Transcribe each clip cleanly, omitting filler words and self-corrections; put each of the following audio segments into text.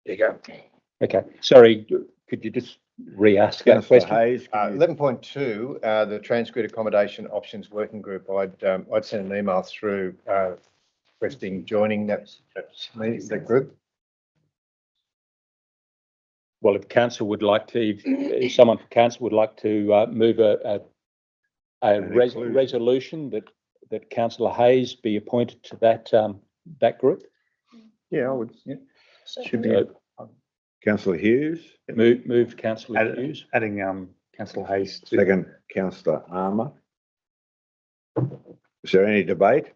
There you go. Okay. Sorry, could you just re-ask that Councillor question? Hayes, 11.2, the Transgrid Accommodation Options Working Group. I'd sent an email through requesting joining that group. Well, if council would like to, if someone from council would like to move a resolution that Councillor Hayes be appointed to that group. Yeah, I would. Yeah. Should be Councillor Hughes. Move Councillor Hughes. adding Councillor Hayes to Second, Councillor Armour. Is there any debate?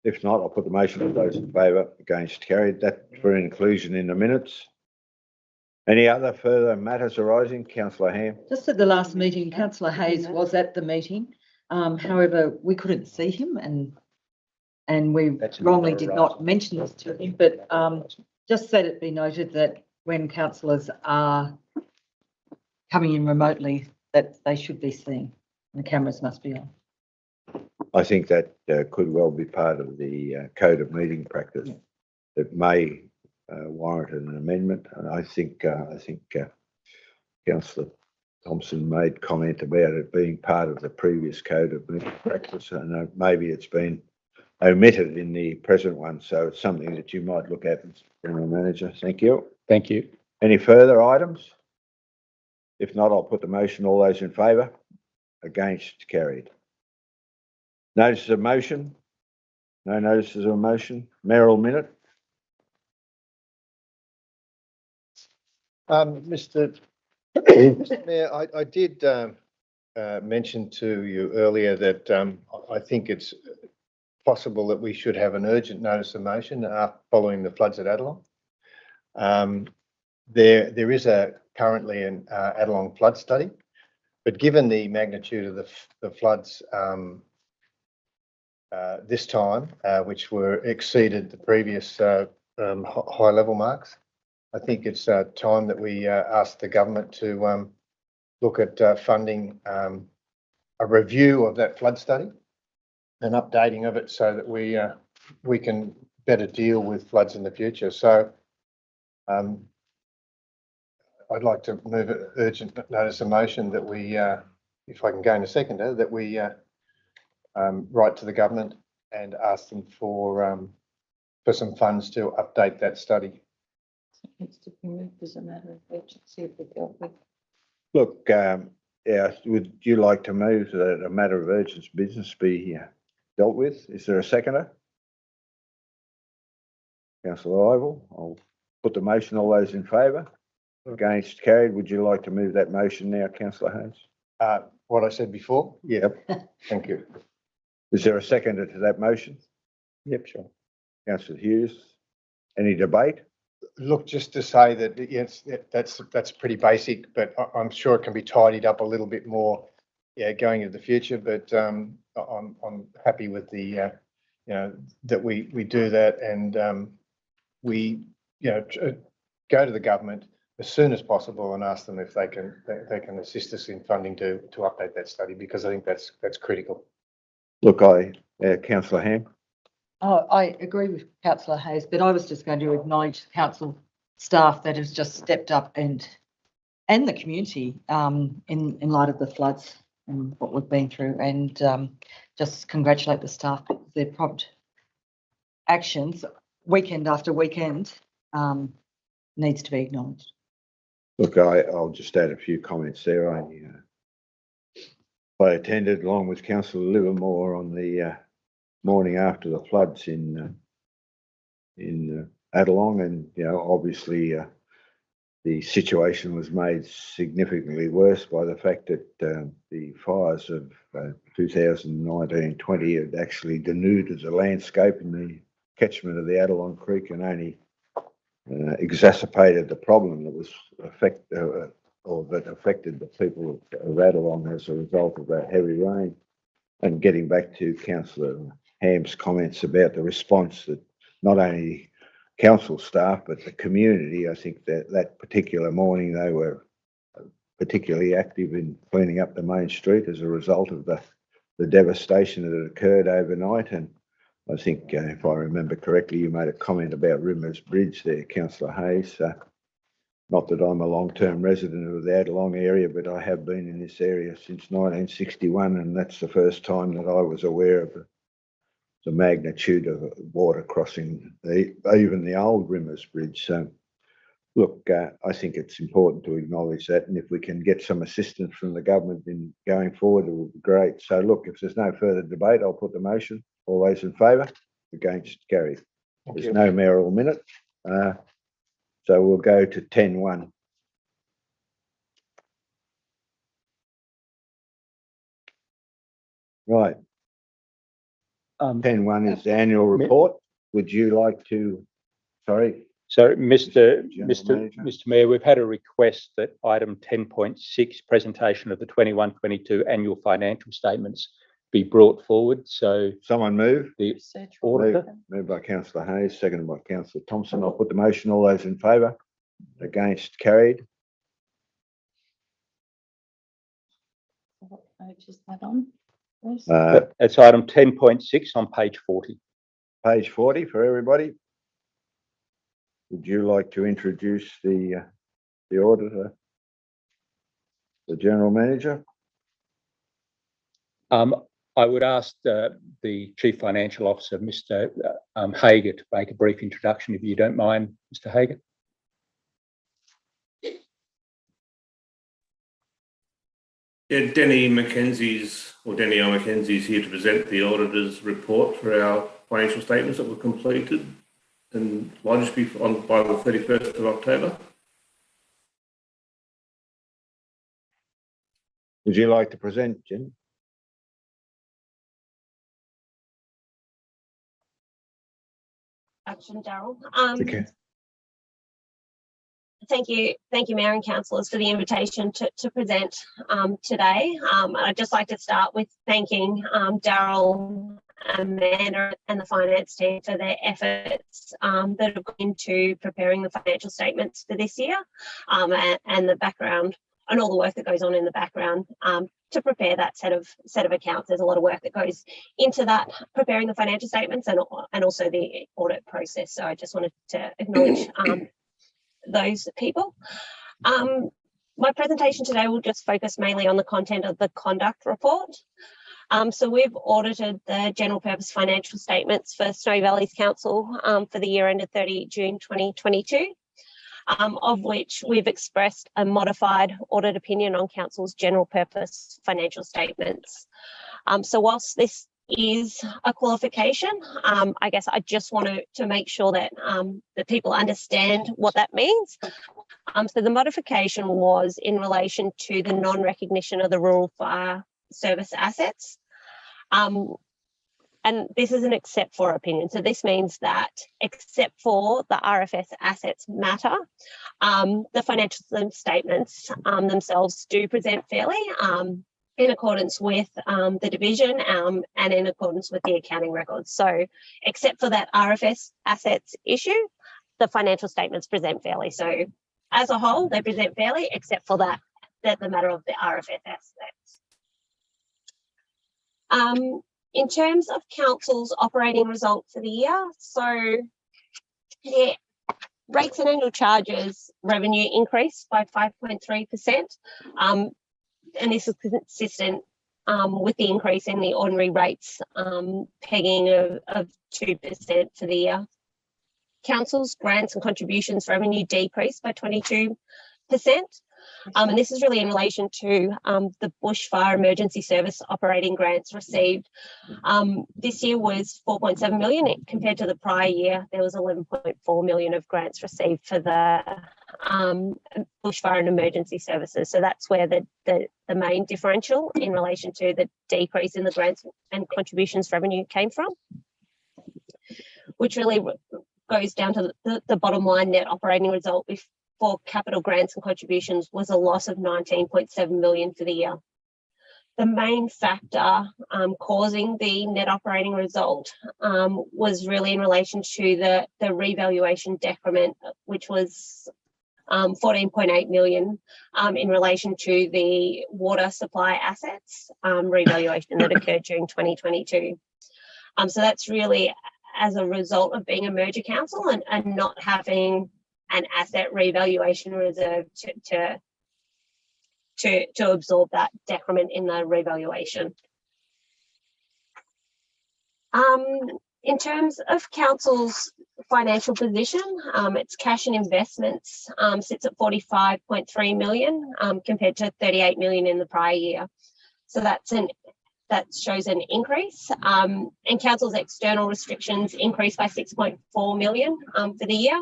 If not, I'll put the motion to those in favour. Against, carried. That for inclusion in the minutes. Any other further matters arising? Councillor Ham. Just at the last meeting, Councillor Hayes was at the meeting. However, we couldn't see him and we wrongly did not mention this to him, but just let it be noted that when councillors are coming in remotely, that they should be seen and the cameras must be on. I think that could well be part of the code of meeting practice. It may warrant an amendment, and I think Councillor Thompson made comment about it being part of the previous code of meeting practice, and maybe it's been omitted in the present one, so it's something that you might look at, Mr. General Manager. Thank you. Thank you. Any further items? If not, I'll put the motion. All those in favour? Against, carried. Notice of motion? No notices of motion. Mayoral minute? Mr. Mayor, I did mention to you earlier that I think it's possible that we should have an urgent notice of motion following the floods at Adelong. There is currently an Adelong flood study, but given the magnitude of the floods this time, which were exceeded the previous high level marks, I think it's time that we ask the government to look at funding a review of that flood study and updating of it so that we can better deal with floods in the future. So I'd like to move an urgent notice of motion that we, if I can go in a second, that we write to the government and ask them for some funds to update that study. Needs to be moved as a matter of urgency if we dealt with. Look, yeah, would you like to move that a matter of urgent business be dealt with? Is there a seconder? Councillor Ivell, I'll put the motion. All those in favour? Against, carried. Would you like to move that motion now, Councillor Hayes? What I said before? Yep. Thank you. Is there a seconder to that motion? Yep, sure. Councillor Hughes, any debate? Look, just to say that yes, that's pretty basic, but I'm sure it can be tidied up a little bit more, going into the future. But I'm happy with the, that we do that and we, go to the government as soon as possible and ask them if they can assist us in funding to update that study, because I think that's critical. Look, Councillor Ham. Oh, I agree with Councillor Hayes, but I was just going to acknowledge council staff that has just stepped up and the community in light of the floods and what we've been through, and just congratulate the staff because their prompt actions weekend after weekend needs to be acknowledged. Look, I'll just add a few comments there. I attended along with Councillor Livermore on the morning after the floods in Adelong, and obviously the situation was made significantly worse by the fact that the fires of 2019-20 had actually denuded the landscape in the catchment of the Adelong Creek and only exacerbated the problem that was that affected the people of Adelong as a result of that heavy rain. And getting back to Councillor Ham's comments about the response that not only council staff but the community, I think that particular morning they were particularly active in cleaning up the main street as a result of the devastation that had occurred overnight. And I think if I remember correctly, you made a comment about Rimmers Bridge there, councillor Hayes. Not that I'm a long-term resident of the Adelong area, but I have been in this area since 1961, and that's the first time that I was aware of the magnitude of water crossing even the old Rimmers Bridge. So, look, I think it's important to acknowledge that, and if we can get some assistance from the government in going forward, it would be great. So, look, if there's no further debate, I'll put the motion. All those in favour? Against? Carried. There's no mayoral minute. So we'll go to 10.1. Right. 10.1 is the annual report. Would you like to, sorry? So, General Manager. Mr Mayor, we've had a request that item 10.6, presentation of the 21-22 annual financial statements, be brought forward. So Someone move. the Research auditor. Moved by councillor Hayes, seconded by councillor Thompson. I'll put the motion. All those in favour? Against? Carried. What page is that on? Please? That's item 10.6 on page 40. Page 40 for everybody. Would you like to introduce the auditor, the general manager? I would ask the Chief Financial Officer, Mr Hager, to make a brief introduction, if you don't mind, Mr Hager. Yeah, Denny O. Mackenzie's here to present the auditor's report for our financial statements that were completed and lodged by the 31st of October. Would you like to present, Jen? Action, Daryl. Okay. Thank you, Mayor and councillors, for the invitation to present today. I'd just like to start with thanking Daryl, Amanda and the finance team for their efforts that have gone into preparing the financial statements for this year, and the background and all the work that goes on in the background to prepare that set of accounts. There's a lot of work that goes into that, preparing the financial statements and also the audit process. So I just wanted to acknowledge those people. My presentation today will just focus mainly on the content of the conduct report. So we've audited the general purpose financial statements for Snowy Valleys Council for the year ended 30 June 2022, of which we've expressed a modified audit opinion on Council's general purpose financial statements. So whilst this is a qualification, I guess I just want to make sure that that people understand what that means. So the modification was in relation to the non-recognition of the rural fire service assets. And this is an except for opinion. So this means that except for the RFS assets matter, the financial statements themselves do present fairly in accordance with the division and in accordance with the accounting records. So except for that RFS assets issue, the financial statements present fairly. So as a whole, they present fairly, except for that the matter of the RFS assets. In terms of council's operating result for the year, so the rates and annual charges revenue increased by 5.3%. And this is consistent with the increase in the ordinary rates pegging of 2% for the year. Council's grants and contributions revenue decreased by 22%. And this is really in relation to the bushfire emergency service operating grants received. This year was 4.7 million compared to the prior year. There was 11.4 million of grants received for the bushfire and emergency services. So that's where the main differential in relation to the decrease in the grants and contributions revenue came from, which really goes down to the bottom line net operating result for capital grants and contributions was a loss of 19.7 million for the year. The main factor causing the net operating result was really in relation to the revaluation decrement, which was 14.8 million in relation to the water supply assets revaluation that occurred during 2022. So that's really as a result of being a merger council and not having an asset revaluation reserve to absorb that decrement in the revaluation. In terms of council's financial position, its cash and investments sits at 45.3 million compared to 38 million in the prior year. So that shows an increase. And council's external restrictions increased by 6.4 million for the year.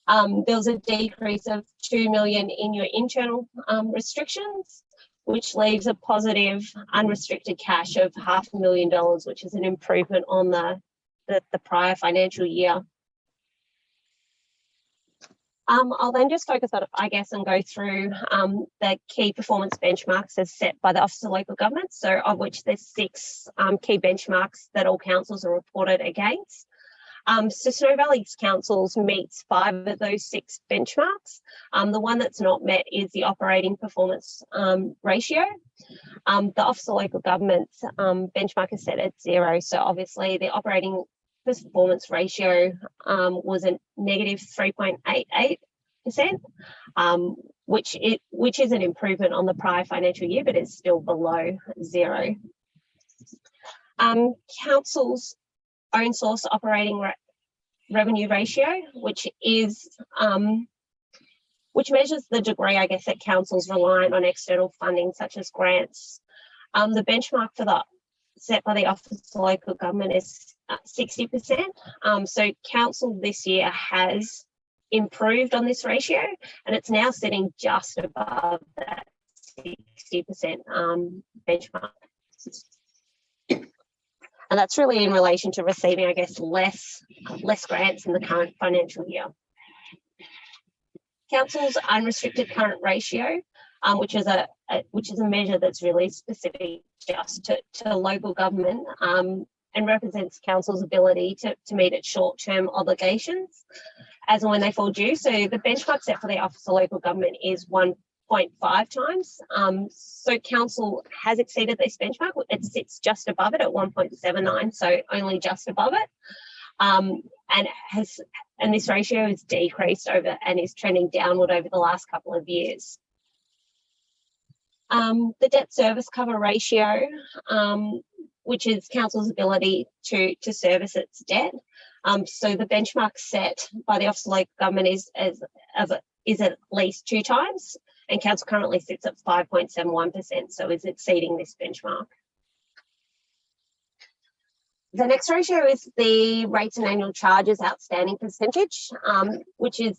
There was a decrease of 2 million in your internal restrictions, which leaves a positive unrestricted cash of $500,000, which is an improvement on the prior financial year. I'll then just focus on, I guess, and go through the key performance benchmarks as set by the Office of Local Government, so of which there's 6 key benchmarks that all councils are reported against. So Snowy Valley's councils meets 5 of those 6 benchmarks. The one that's not met is the operating performance ratio. The Office of Local Government's benchmark is set at 0. So obviously the operating performance ratio was a negative 3.88%, which is an improvement on the prior financial year, but it's still below 0. Council's own source operating revenue ratio, which measures the degree, I guess, that councils rely on external funding such as grants. The benchmark for that set by the Office of Local Government is 60%. So council this year has improved on this ratio, and it's now sitting just above that 60% benchmark. And that's really in relation to receiving, I guess, less grants in the current financial year. Council's unrestricted current ratio, which is a measure that's really specific just to local government and represents council's ability to meet its short-term obligations as and when they fall due. So the benchmark set for the Office of Local Government is 1.5 times. So council has exceeded this benchmark. It sits just above it at 1.79, so only just above it. And this ratio has decreased over and is trending downward over the last couple of years. The debt service cover ratio, which is council's ability to service its debt. So the benchmark set by the Office of Local Government is at least 2 times, and council currently sits at 5.71%, so is exceeding this benchmark. The next ratio is the rates and annual charges outstanding percentage, which is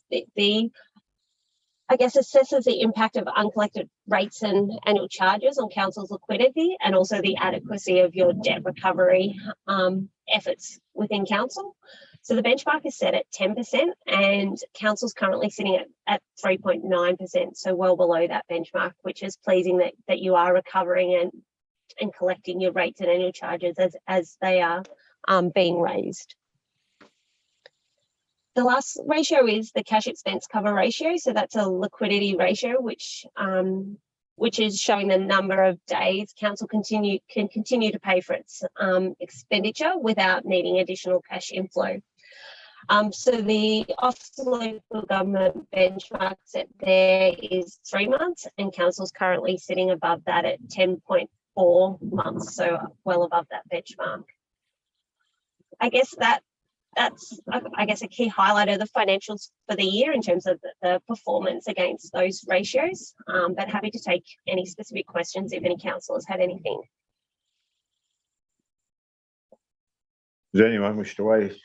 I guess assesses the impact of uncollected rates and annual charges on council's liquidity and also the adequacy of your debt recovery efforts within council. So the benchmark is set at 10% and council's currently sitting at 3.9%, so well below that benchmark, which is pleasing that you are recovering and collecting your rates and annual charges as they are being raised. The last ratio is the cash expense cover ratio. So that's a liquidity ratio, which is showing the number of days council can continue to pay for its expenditure without needing additional cash inflow. So the Office of Local Government benchmark set there is 3 months, and council's currently sitting above that at 10.4 months, so well above that benchmark. I guess that's a key highlight of the financials for the year in terms of the performance against those ratios, but happy to take any specific questions if any councillors had anything. Does anyone wish to raise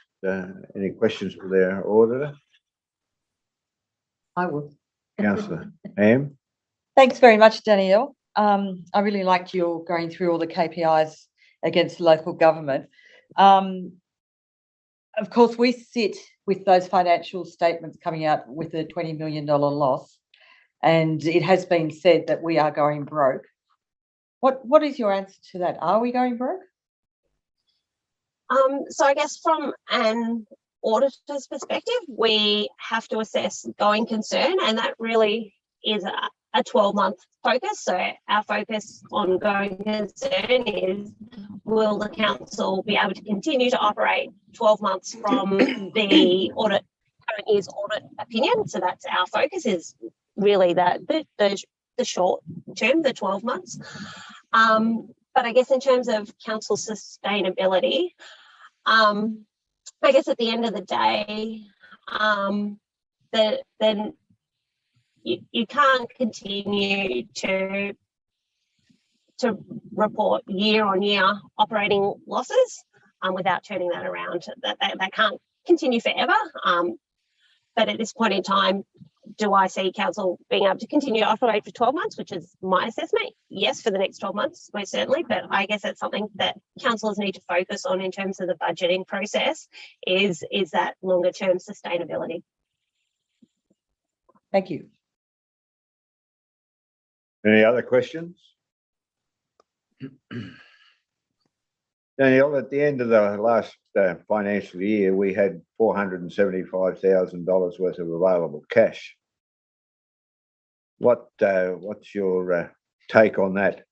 any questions for their auditor? I will. Councillor Ham? Thanks very much, Danielle. I really liked your going through all the KPIs against local government. Of course, we sit with those financial statements coming out with a $20 million loss, and it has been said that we are going broke. What is your answer to that? Are we going broke? So I guess from an auditor's perspective, we have to assess going concern, and that really is a 12-month focus. So our focus on going concern is will the council be able to continue to operate 12 months from the current year's audit opinion? So that's our focus, is really the short term, the 12 months. But I guess in terms of council sustainability, I guess at the end of the day, then you can't continue to report year-on-year operating losses without turning that around. That can't continue forever. But at this point in time, do I see council being able to continue to operate for 12 months, which is my assessment? Yes, for the next 12 months, most certainly. But I guess that's something that councillors need to focus on in terms of the budgeting process, is that longer term sustainability. Thank you. Any other questions? Danielle, at the end of the last financial year, we had $475,000 worth of available cash. What's your take on that?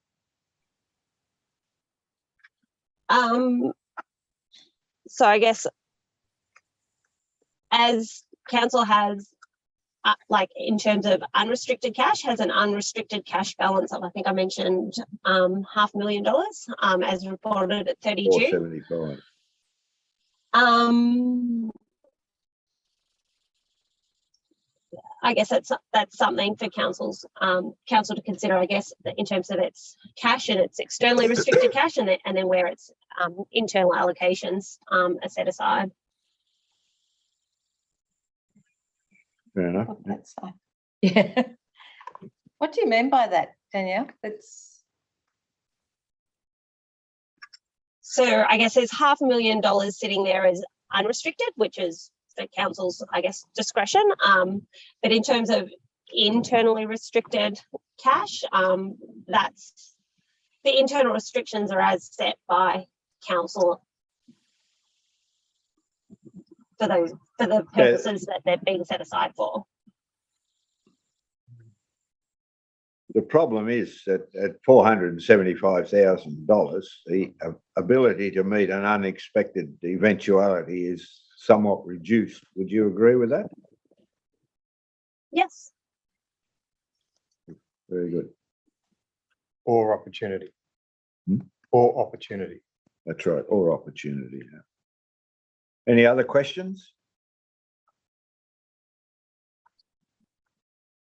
So I guess as council has, like in terms of unrestricted cash, has an unrestricted cash balance of, I think I mentioned $500,000 as reported at 30 June. 475. I guess that's something for council to consider, I guess, in terms of its cash and its externally restricted cash, and then where its internal allocations are set aside. Fair enough. Oh, that's fine. Yeah. What do you mean by that, Danielle? It's So I guess there's $500,000 sitting there as unrestricted, which is the council's, I guess, discretion. But in terms of internally restricted cash, that's the internal restrictions are as set by council for the purposes that they're being set aside for. The problem is that at $475,000, the ability to meet an unexpected eventuality is somewhat reduced. Would you agree with that? Yes. Very good. Or opportunity. Hmm? Or opportunity. That's right, or opportunity. Yeah. Any other questions?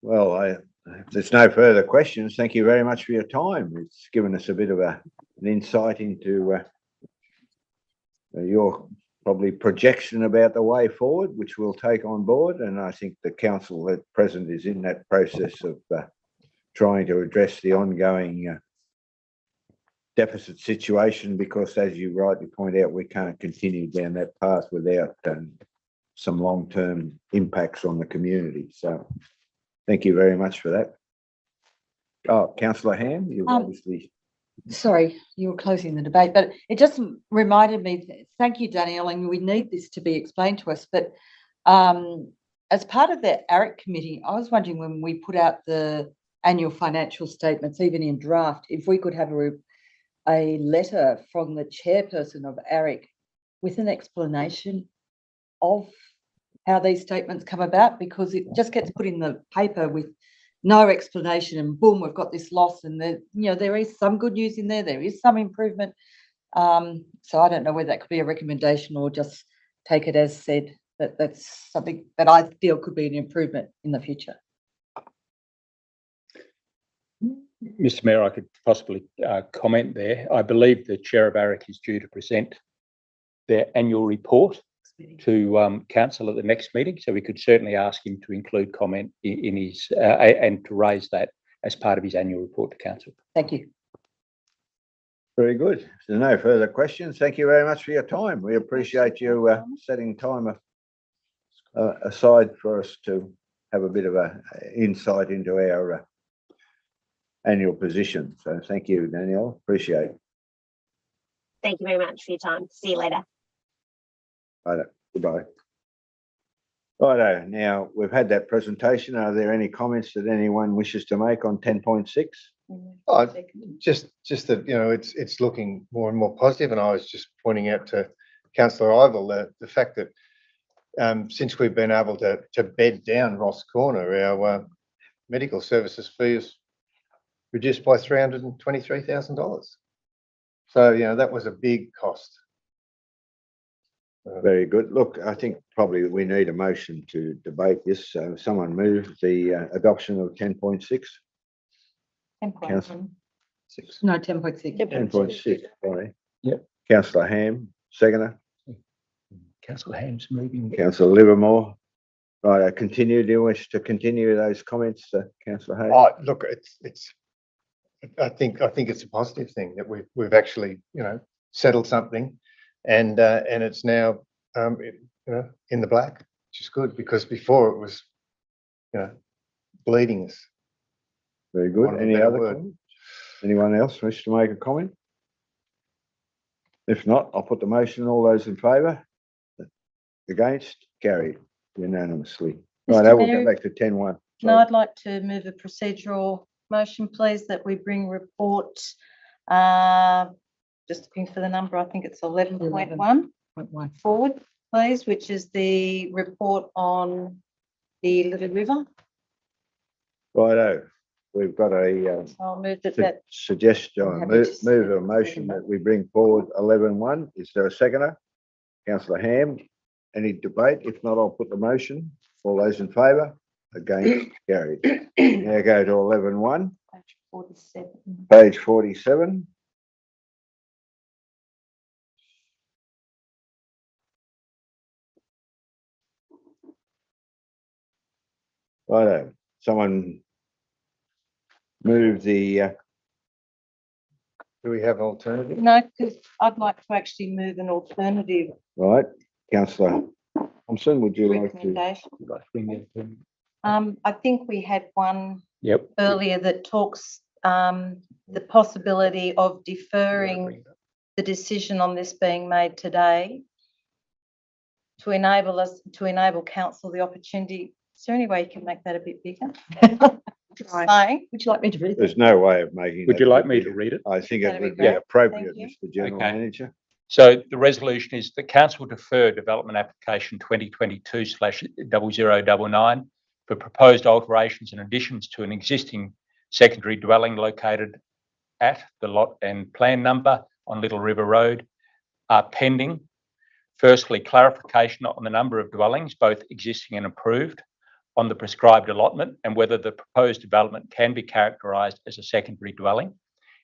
Well, if there's no further questions, thank you very much for your time. It's given us a bit of an insight into your probably projection about the way forward, which we'll take on board. And I think the council at present is in that process of trying to address the ongoing deficit situation, because as you rightly point out, we can't continue down that path without some long-term impacts on the community. So thank you very much for that. Oh, Councillor Ham, you obviously... Sorry, you were closing the debate, but it just reminded me, thank you, Danielle, and we need this to be explained to us, but as part of the ARIC committee, I was wondering, when we put out the annual financial statements, even in draft, if we could have a letter from the chairperson of ARIC with an explanation of how these statements come about, because it just gets put in the paper with no explanation, and boom, we've got this loss, and there is some good news in there, there is some improvement. So I don't know whether that could be a recommendation or just take it as said, that that's something that I feel could be an improvement in the future. Mr. Mayor, I could possibly comment there. I believe the chair of ARIC is due to present their annual report to council at the next meeting, so we could certainly ask him to include comment in his and to raise that as part of his annual report to council. Thank you. Very good. If there's no further questions, thank you very much for your time. We appreciate you setting time aside for us to have a bit of an insight into our annual position. So thank you, Danielle. Appreciate it. Thank you very much for your time. See you later. Right, goodbye. Righto, now we've had that presentation. Are there any comments that anyone wishes to make on 10.6? Oh, just that, it's looking more and more positive, and I was just pointing out to councillor Ivel the fact that since we've been able to bed down Ross Corner, our medical services fee is reduced by $323,000. So, that was a big cost. Very good. Look, I think probably we need a motion to debate this. So someone move the adoption of 10.6. Councillor, No, 10.6. 10.6, sorry. Yep. Councillor Ham, seconder. Councillor Ham's moving. Councillor Livermore. Right, continue. Do you wish to continue those comments, Councillor Hayes? Oh, look, I think it's a positive thing that we've actually, settled something, and it's now, in the black, which is good, because before it was, bleeding us. Very good. One of a Any better other word. comments? Anyone else wish to make a comment? If not, I'll put the motion. All those in favour? Against? Carried unanimously. Right, Mr. I will Mayor, go back to 10.1. No, I'd like to move a procedural motion, please, that we bring report, just looking for the number, I think it's 11.1 forward, please, which is the report on the Little River. Righto, we've got a I'll move that. suggestion, I'm happy move to a motion that we bring forward 11.1. Is there a seconder? Councillor Ham, any debate? If not, I'll put the motion. All those in favour? Against? Carried. Now go to 11.1, Page 47. page 47. Righto, someone move the, Do we have an alternative? No, because I'd like to actually move an alternative right, Councillor Thompson, would you like to? recommendation. I think we had one Yep. earlier that talks the possibility of deferring the decision on this being made today to enable council the opportunity. Is there any way you can make that a bit bigger? Saying, Would you like me to read that? There's no way of making. Would that you like bit me to bigger. read it? I think it That'd be would be great. appropriate, Thank Mr. General Okay. Manager. So the resolution is the council defer development application 2022/0099 for proposed alterations and additions to an existing secondary dwelling located at the lot and plan number on Little River Road are pending. Firstly, clarification on the number of dwellings, both existing and approved, on the prescribed allotment and whether the proposed development can be characterised as a secondary dwelling.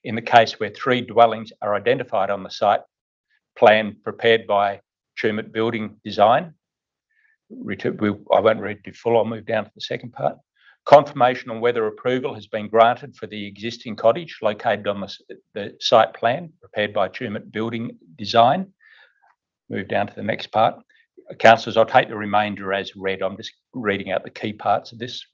In the case where 3 dwellings are identified on the site plan prepared by Tumut Building Design. I won't read it full, I'll move down to the second part. Confirmation on whether approval has been granted for the existing cottage located on the site plan prepared by Tumut Building Design. Move down to the next part. Councillors, I'll take the remainder as read. I'm just reading out the key parts of this.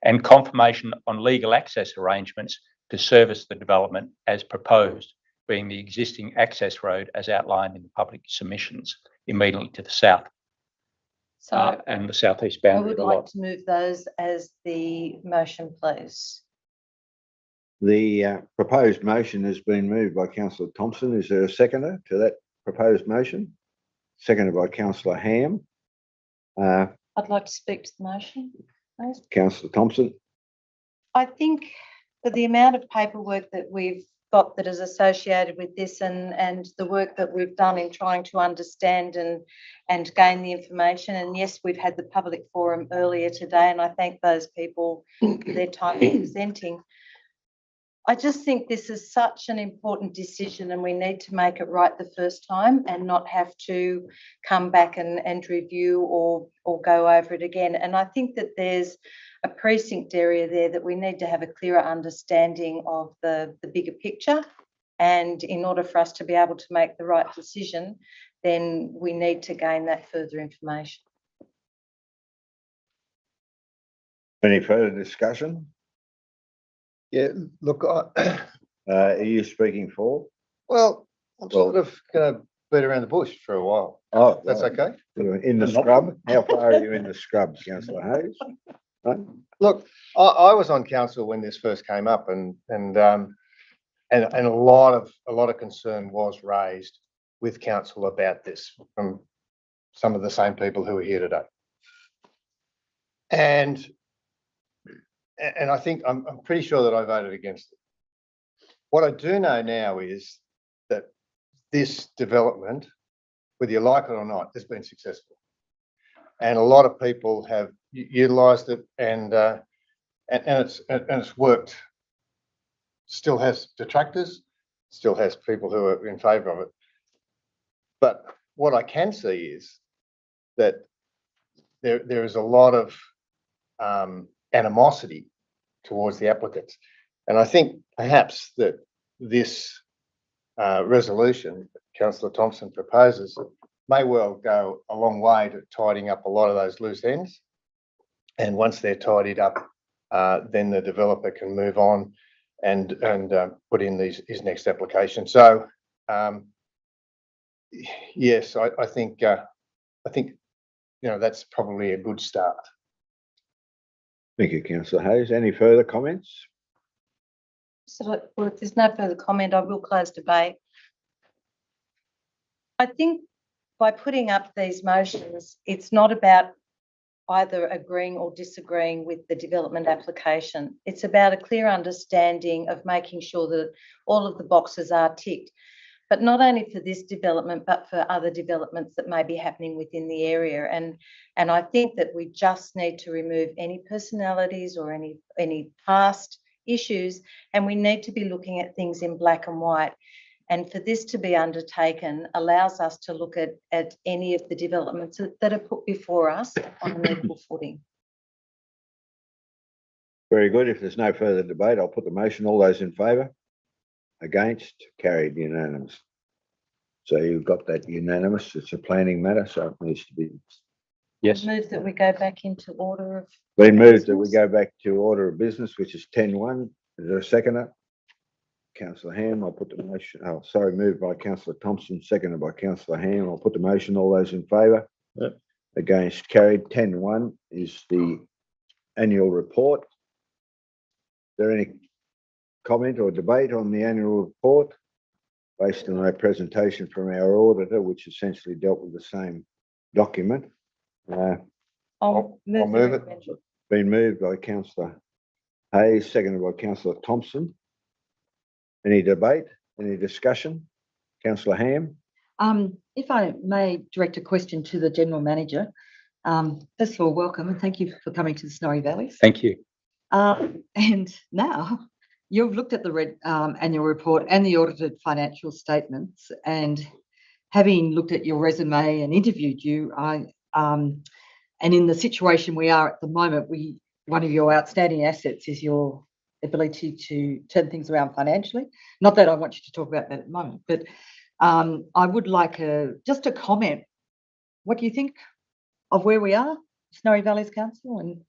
And confirmation on legal access arrangements to service the development as proposed, being the existing access road as outlined in the public submissions immediately to the south so and the southeast I boundary would of the like lot. to move those as the motion, please. The proposed motion has been moved by Councillor Thompson. Is there a seconder to that proposed motion? Seconded by Councillor Ham. I'd like to speak to the motion, please. Councillor Thompson. I think for the amount of paperwork that we've got that is associated with this and the work that we've done in trying to understand and gain the information, and yes, we've had the public forum earlier today, and I thank those people for their time in presenting. I just think this is such an important decision and we need to make it right the first time and not have to come back and review or go over it again. And I think that there's a precinct area there that we need to have a clearer understanding of the bigger picture. And in order for us to be able to make the right decision, then we need to gain that further information. Any further discussion? Yeah, look, Are you speaking for? well, I'm sort of going to beat around the bush for a while. Oh, That's right. okay. In the scrub? How far are you in the scrub, Councillor Hayes? right? Look, I was on council when this first came up, and a lot of concern was raised with council about this from some of the same people who are here today. And I think I'm pretty sure that I voted against it. What I do know now is that this development, whether you like it or not, has been successful, and a lot of people have utilised it, and it's worked. Still has detractors, still has people who are in favour of it. But what I can see is that there is a lot of animosity towards the applicants. And I think perhaps that this resolution that Councillor Thompson proposes may well go a long way to tidying up a lot of those loose ends. And once they're tidied up, then the developer can move on and put in his next application. So yes, I think that's probably a good start. Thank you, Councillor Hayes. Any further comments? So, well, if there's no further comment, I will close debate. I think by putting up these motions, it's not about either agreeing or disagreeing with the development application. It's about a clear understanding of making sure that all of the boxes are ticked, but not only for this development, but for other developments that may be happening within the area. And I think that we just need to remove any personalities or any past issues, and we need to be looking at things in black and white. And for this to be undertaken allows us to look at any of the developments that are put before us on an equal footing. Very good. If there's no further debate, I'll put the motion. All those in favour? Against? Carried unanimous. So you've got that unanimous. It's a planning matter, so it needs to be. Yes. Move that we go back into order of. Been moved that we go back to order of business, which is 10.1. Is there a seconder? Councillor Ham, I'll put the motion. Oh, sorry, moved by Councillor Thompson, seconded by Councillor Ham. I'll put the motion. All those in favour? Yep. Against? Carried. 10.1 is the annual report. Is there any comment or debate on the annual report based on a presentation from our auditor, which essentially dealt with the same document? I'll move it. Been moved by Councillor Hayes, seconded by Councillor Thompson. Any debate? Any discussion? Councillor Ham? If I may direct a question to the General Manager. First of all, welcome and thank you for coming to the Snowy Valleys. Thank you. And now you've looked at the annual report and the audited financial statements, and having looked at your resume and interviewed you, and in the situation we are at the moment, one of your outstanding assets is your ability to turn things around financially. Not that I want you to talk about that at the moment, but I would like just a comment. What do you think of where we are, Snowy Valleys Council, and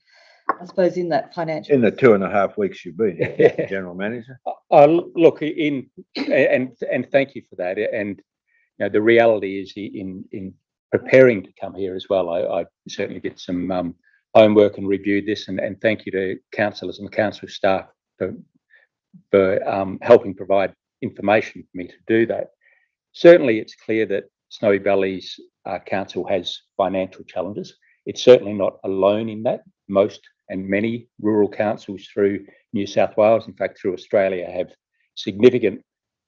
I suppose in that financial. In the 2.5 weeks you've been here, General Manager. Look, and thank you for that. And the reality is, in preparing to come here as well, I certainly did some homework and reviewed this. And thank you to councillors and council staff for helping provide information for me to do that. Certainly, it's clear that Snowy Valleys Council has financial challenges. It's certainly not alone in that. Most and many rural councils through New South Wales, in fact through Australia, have significant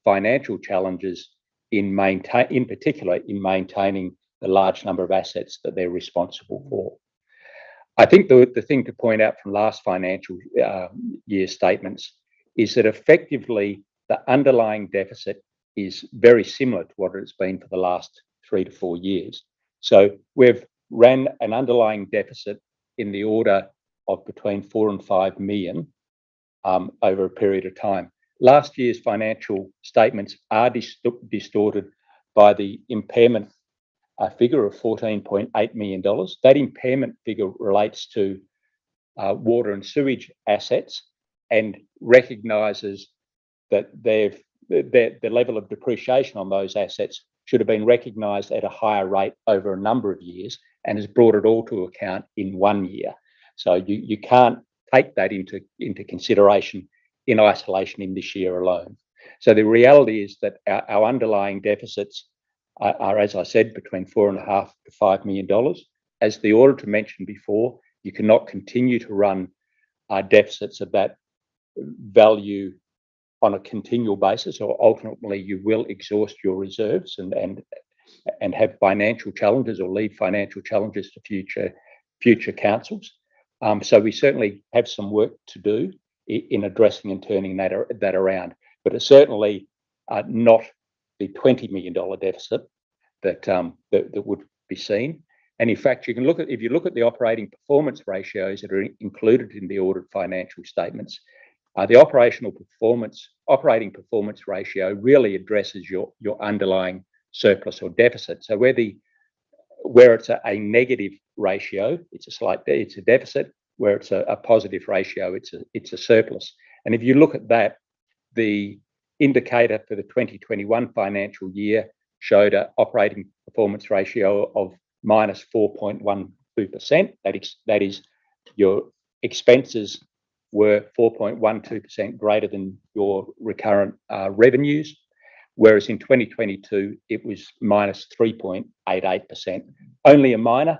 financial challenges in particular in maintaining the large number of assets that they're responsible for. I think the thing to point out from last financial year statements is that effectively the underlying deficit is very similar to what it's been for the last 3 to 4 years. So we've ran an underlying deficit in the order of between 4 and 5 million over a period of time. Last year's financial statements are distorted by the impairment figure of $14.8 million. That impairment figure relates to water and sewage assets and recognises that the level of depreciation on those assets should have been recognised at a higher rate over a number of years, and has brought it all to account in 1 year. So you can't take that into consideration in isolation in this year alone. So the reality is that our underlying deficits are, as I said, between $4.5 to $5 million. As the auditor mentioned before, you cannot continue to run deficits of that value on a continual basis, or ultimately you will exhaust your reserves and have financial challenges or leave financial challenges to future councils. So we certainly have some work to do in addressing and turning that around, but it's certainly not the $20 million deficit that would be seen. And in fact, if you look at the operating performance ratios that are included in the audit financial statements, the operating performance ratio really addresses your underlying surplus or deficit. So where it's a negative ratio, it's a deficit. Where it's a positive ratio, it's a surplus. And if you look at that, the indicator for the 2021 financial year showed an operating performance ratio of minus 4.12%. That is, your expenses were 4.12% greater than your recurrent revenues, whereas in 2022 it was minus 3.88%. Only a minor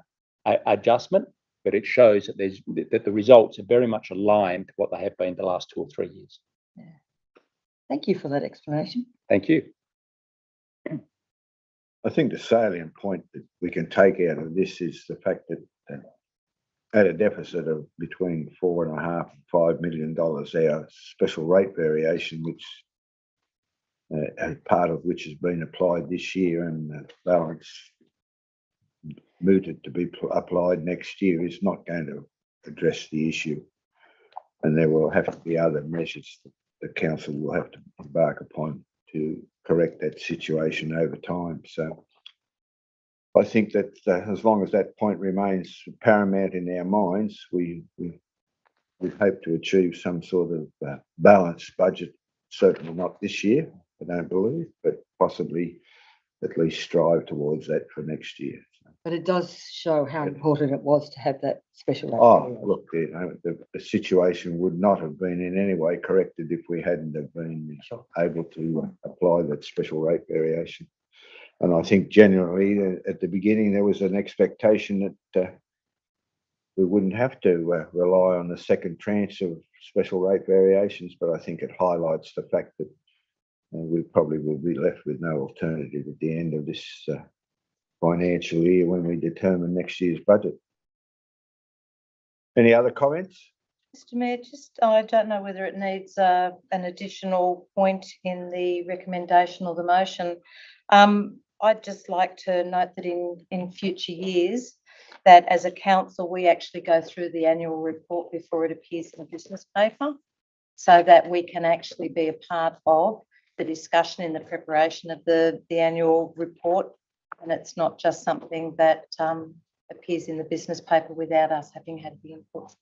adjustment, but it shows that the results are very much aligned to what they have been the last 2 or 3 years. Yeah. Thank you for that explanation. Thank you. I think the salient point that we can take out of this is the fact that at a deficit of between $4.5 and $5 million, our special rate variation, which part of which has been applied this year and the balance mooted to be applied next year, is not going to address the issue. And there will have to be other measures that the council will have to embark upon to correct that situation over time. So I think that as long as that point remains paramount in our minds, we hope to achieve some sort of balanced budget. Certainly not this year, I don't believe, but possibly at least strive towards that for next year. But it does show how important it was to have that special rate. Oh, look, the situation would not have been in any way corrected if we hadn't have been able to apply that special rate variation. And I think generally at the beginning there was an expectation that we wouldn't have to rely on the second tranche of special rate variations, but I think it highlights the fact that we probably will be left with no alternative at the end of this financial year when we determine next year's budget. Any other comments? Mr. Mayor, I don't know whether it needs an additional point in the recommendation or the motion. I'd just like to note that in future years, that as a council, we actually go through the annual report before it appears in the business paper, so that we can actually be a part of the discussion in the preparation of the annual report. And it's not just something that appears in the business paper without us having had the input.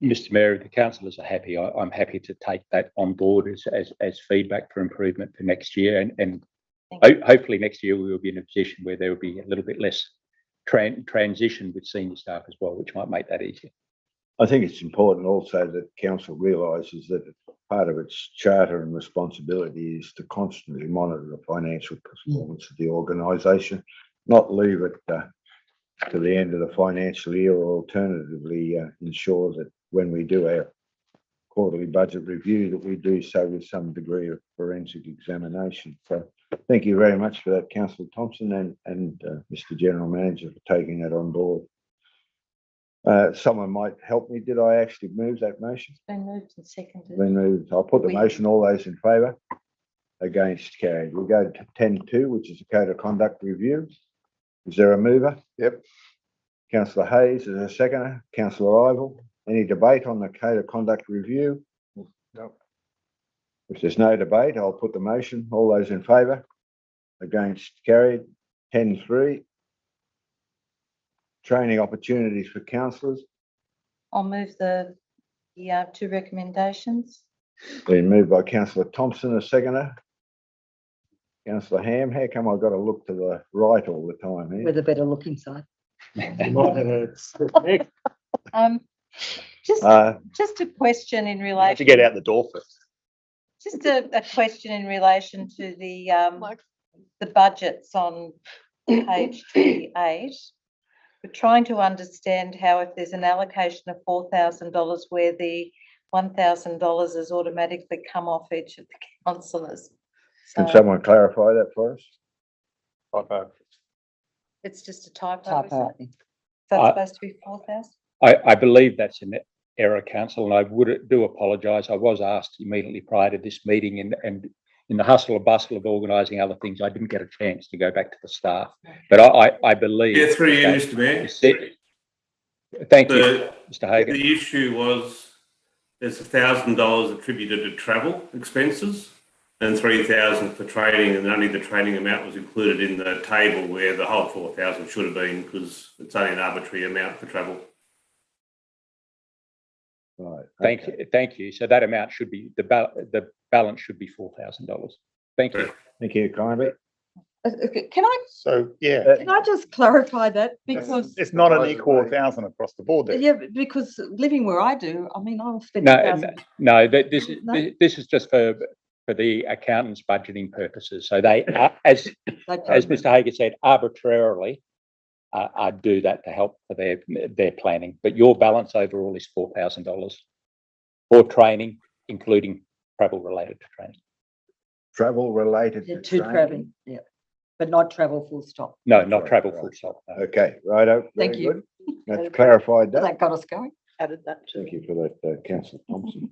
Mr. Mayor, if the councillors are happy, I'm happy to take that on board as feedback for improvement for next year. And hopefully next year we will be in a position where there will be a little bit less transition with senior staff as well, which might make that easier. I think it's important also that council realises that part of its charter and responsibility is to constantly monitor the financial performance of the organisation, not leave it to the end of the financial year, or alternatively ensure that when we do our quarterly budget review that we do so with some degree of forensic examination. So thank you very much for that, Councillor Thompson and Mr. General Manager, for taking that on board. Someone might help me. Did I actually move that motion? It's been moved and seconded. Been moved. I'll put the motion. All those in favour? Against? Carried. We'll go to 10.2, which is a code of conduct review. Is there a mover? Yep. Councillor Hayes is a seconder. Councillor Ivell. Any debate on the code of conduct review? No. If there's no debate, I'll put the motion. All those in favour? Against? Carried. 10.3. Training opportunities for councillors. I'll move the two recommendations. Been moved by Councillor Thompson, a seconder. Councillor Ham, how come I've got to look to the right all the time here? With a better looking side. Just, Uh, just a question in You have relation. to get out the door first. Just a question in relation to the budgets on page 28. We're trying to understand how if there's an allocation of $4,000 where the $1,000 is automatically come off each of the councillors. can So someone clarify that for us? it's just a typo. is Typo, it? I think. So Uh, it's supposed to be 4,000? I believe that's an error, council, and I do apologise. I was asked immediately prior to this meeting, and in the hustle and bustle of organising other things, I didn't get a chance to go back to the staff. But I believe. Yeah, through you, that Mr Mayor. is it. Thank you, The, Mr Hagan. the issue was there's $1,000 attributed to travel expenses and 3,000 for trading, and only the trading amount was included in the table where the whole 4,000 should have been, because it's only an arbitrary amount for travel. Right. Thank you. So that amount should be, the balance should be $4,000. Thank you. Thank you kindly. Can So, yeah, I just clarify that? Because, it's not an equal 1,000 across the board there. yeah, because living where I do, I mean, I'll spend No, 1,000. no, No? this is just for the accountants' budgeting purposes. So they, as Mr Hagan said, arbitrarily do that to help for their planning. But your balance overall is $4,000 for training, including travel related to training. Travel related Yeah, to to training? travel, yeah, but not travel full stop. No, That's not right, travel right. full stop. no. Okay, righto. Thank very you. good. That's clarified that. That got us going. Added that Thank you for that, councillor Thompson.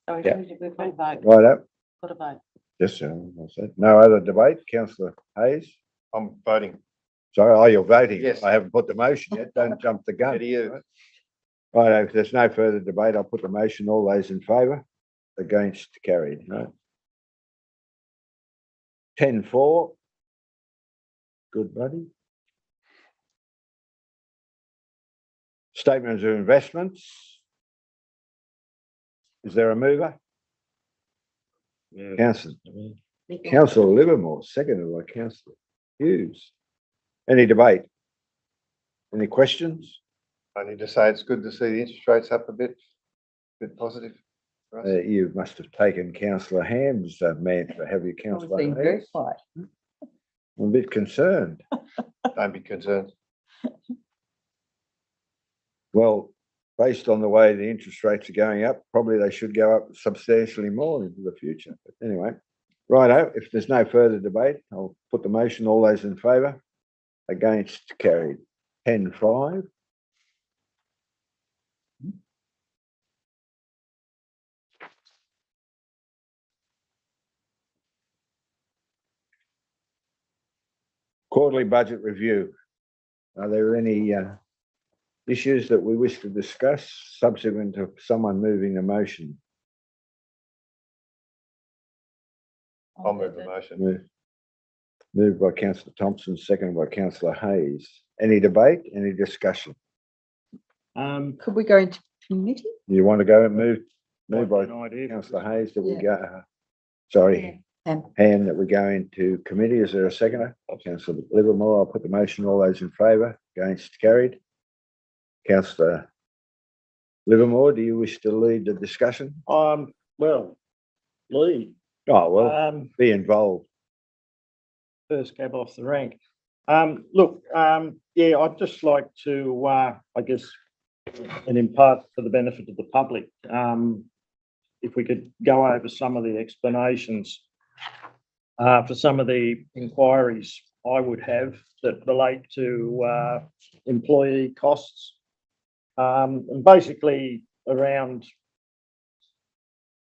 Sorry, Yeah. we've got a vote. Righto. Got a vote. Yes, sir. That's it. No other debate, councillor Hayes? I'm voting. Sorry, oh, you're voting. Yes. I haven't put the motion yet. Don't jump the gun. Good to you. Right, if there's no further debate, I'll put the motion. All those in favour? Against, carried, right? 10-4. Good, buddy. Statements of investments. Is there a mover? Councillor Livermore, seconded by councillor Hughes. Any debate? Any questions? I need to say it's good to see the interest rates up a bit positive for us. You must have taken councillor Ham's mantra, have you, I was councillor being very Hayes? quiet. I'm a bit concerned. Don't be concerned. Well, based on the way the interest rates are going up, probably they should go up substantially more into the future. But anyway, righto, if there's no further debate, I'll put the motion. All those in favour? Against, carried. 10-5. Quarterly budget review. Are there any issues that we wish to discuss subsequent to someone moving the motion? I'll move the motion. Moved by councillor Thompson, seconded by councillor Hayes. Any debate? Any discussion? Could we go into committee? You want to go and move by An idea. councillor Hayes that we Yeah. go, sorry, And Ham, that we go into committee. Is there a seconder? Councillor Livermore, I'll put the motion. All those in favour? Against, carried. Councillor Livermore, do you wish to lead the discussion? Well, Lee, Oh, well, be involved. first cab off the rank. Look, yeah, I'd just like to, I guess, and in part for the benefit of the public, if we could go over some of the explanations for some of the inquiries I would have that relate to employee costs, and basically around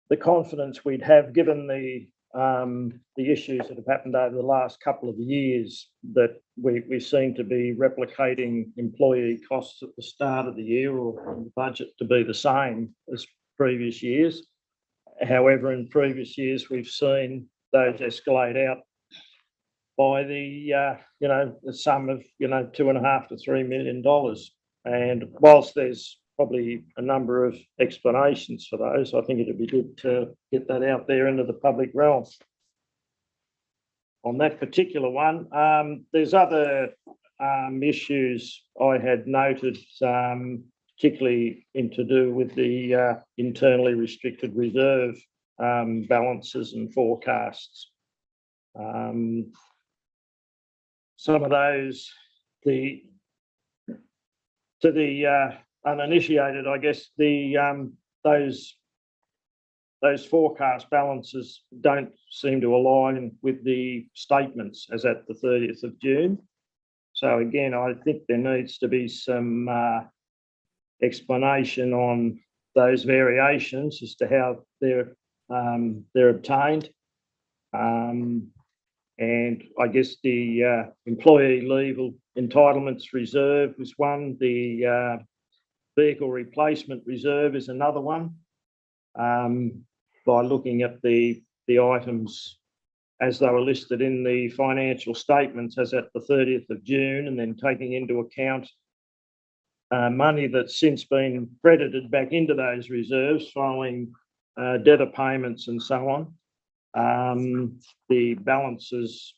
the confidence we'd have, given the issues that have happened over the last couple of years, that we seem to be replicating employee costs at the start of the year, or the budget to be the same as previous years. However, in previous years, we've seen those escalate out by the sum of $2.5 to $3 million. And whilst there's probably a number of explanations for those, I think it'd be good to get that out there into the public realm. On that particular one, there's other issues I had noted, particularly to do with the internally restricted reserve balances and forecasts. Some of those, to the uninitiated, I guess those forecast balances don't seem to align with the statements as at the 30th of June. So again, I think there needs to be some explanation on those variations as to how they're obtained. And I guess the employee leave entitlements reserve was one. The vehicle replacement reserve is another one. By looking at the items as they were listed in the financial statements as at the 30th of June, and then taking into account money that's since been credited back into those reserves following debtor payments and so on. The balances,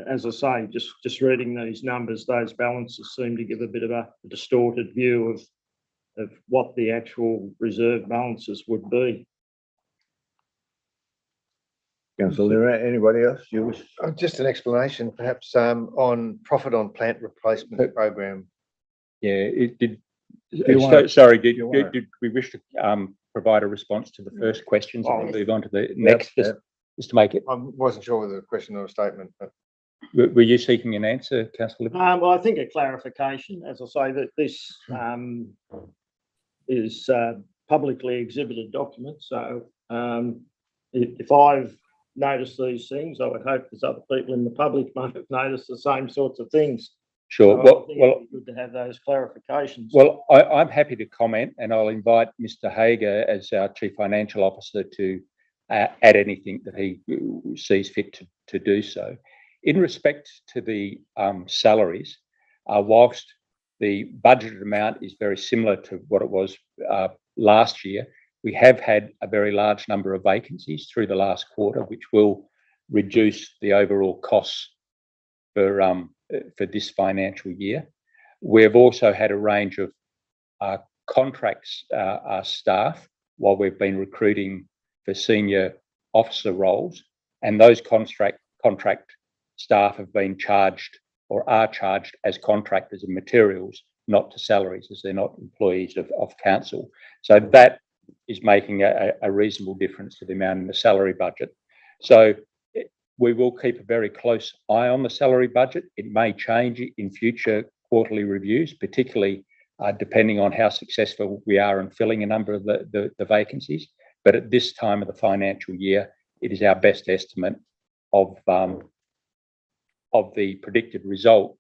as I say, just reading these numbers, those balances seem to give a bit of a distorted view of what the actual reserve balances would be. Councillor, anybody else? You wish? Just an explanation, perhaps, on profit on plant replacement program. Yeah, it did. you wanna- Sorry, do you wanna- did we wish to provide a response to the first questions and then Oh, move on to the next, yep. just to make it? I wasn't sure whether a question or a statement, but Were you seeking an answer, Councillor? Well, I think a clarification, as I say, that this is publicly exhibited document. So if I've noticed these things, I would hope there's other people in the public might have noticed the same sorts of things. Sure. So I think it'd be good to have those clarifications. Well, I'm happy to comment, and I'll invite Mr. Hager as our Chief Financial Officer to add anything that he sees fit to do so. In respect to the salaries, whilst the budgeted amount is very similar to what it was last year, we have had a very large number of vacancies through the last quarter, which will reduce the overall costs for this financial year. We've also had a range of contracts staff while we've been recruiting for senior officer roles, and those contract staff have been charged or are charged as contractors of materials, not to salaries, as they're not employees of council. So that is making a reasonable difference to the amount in the salary budget. So we will keep a very close eye on the salary budget. It may change in future quarterly reviews, particularly depending on how successful we are in filling a number of the vacancies. But at this time of the financial year, it is our best estimate of the predicted result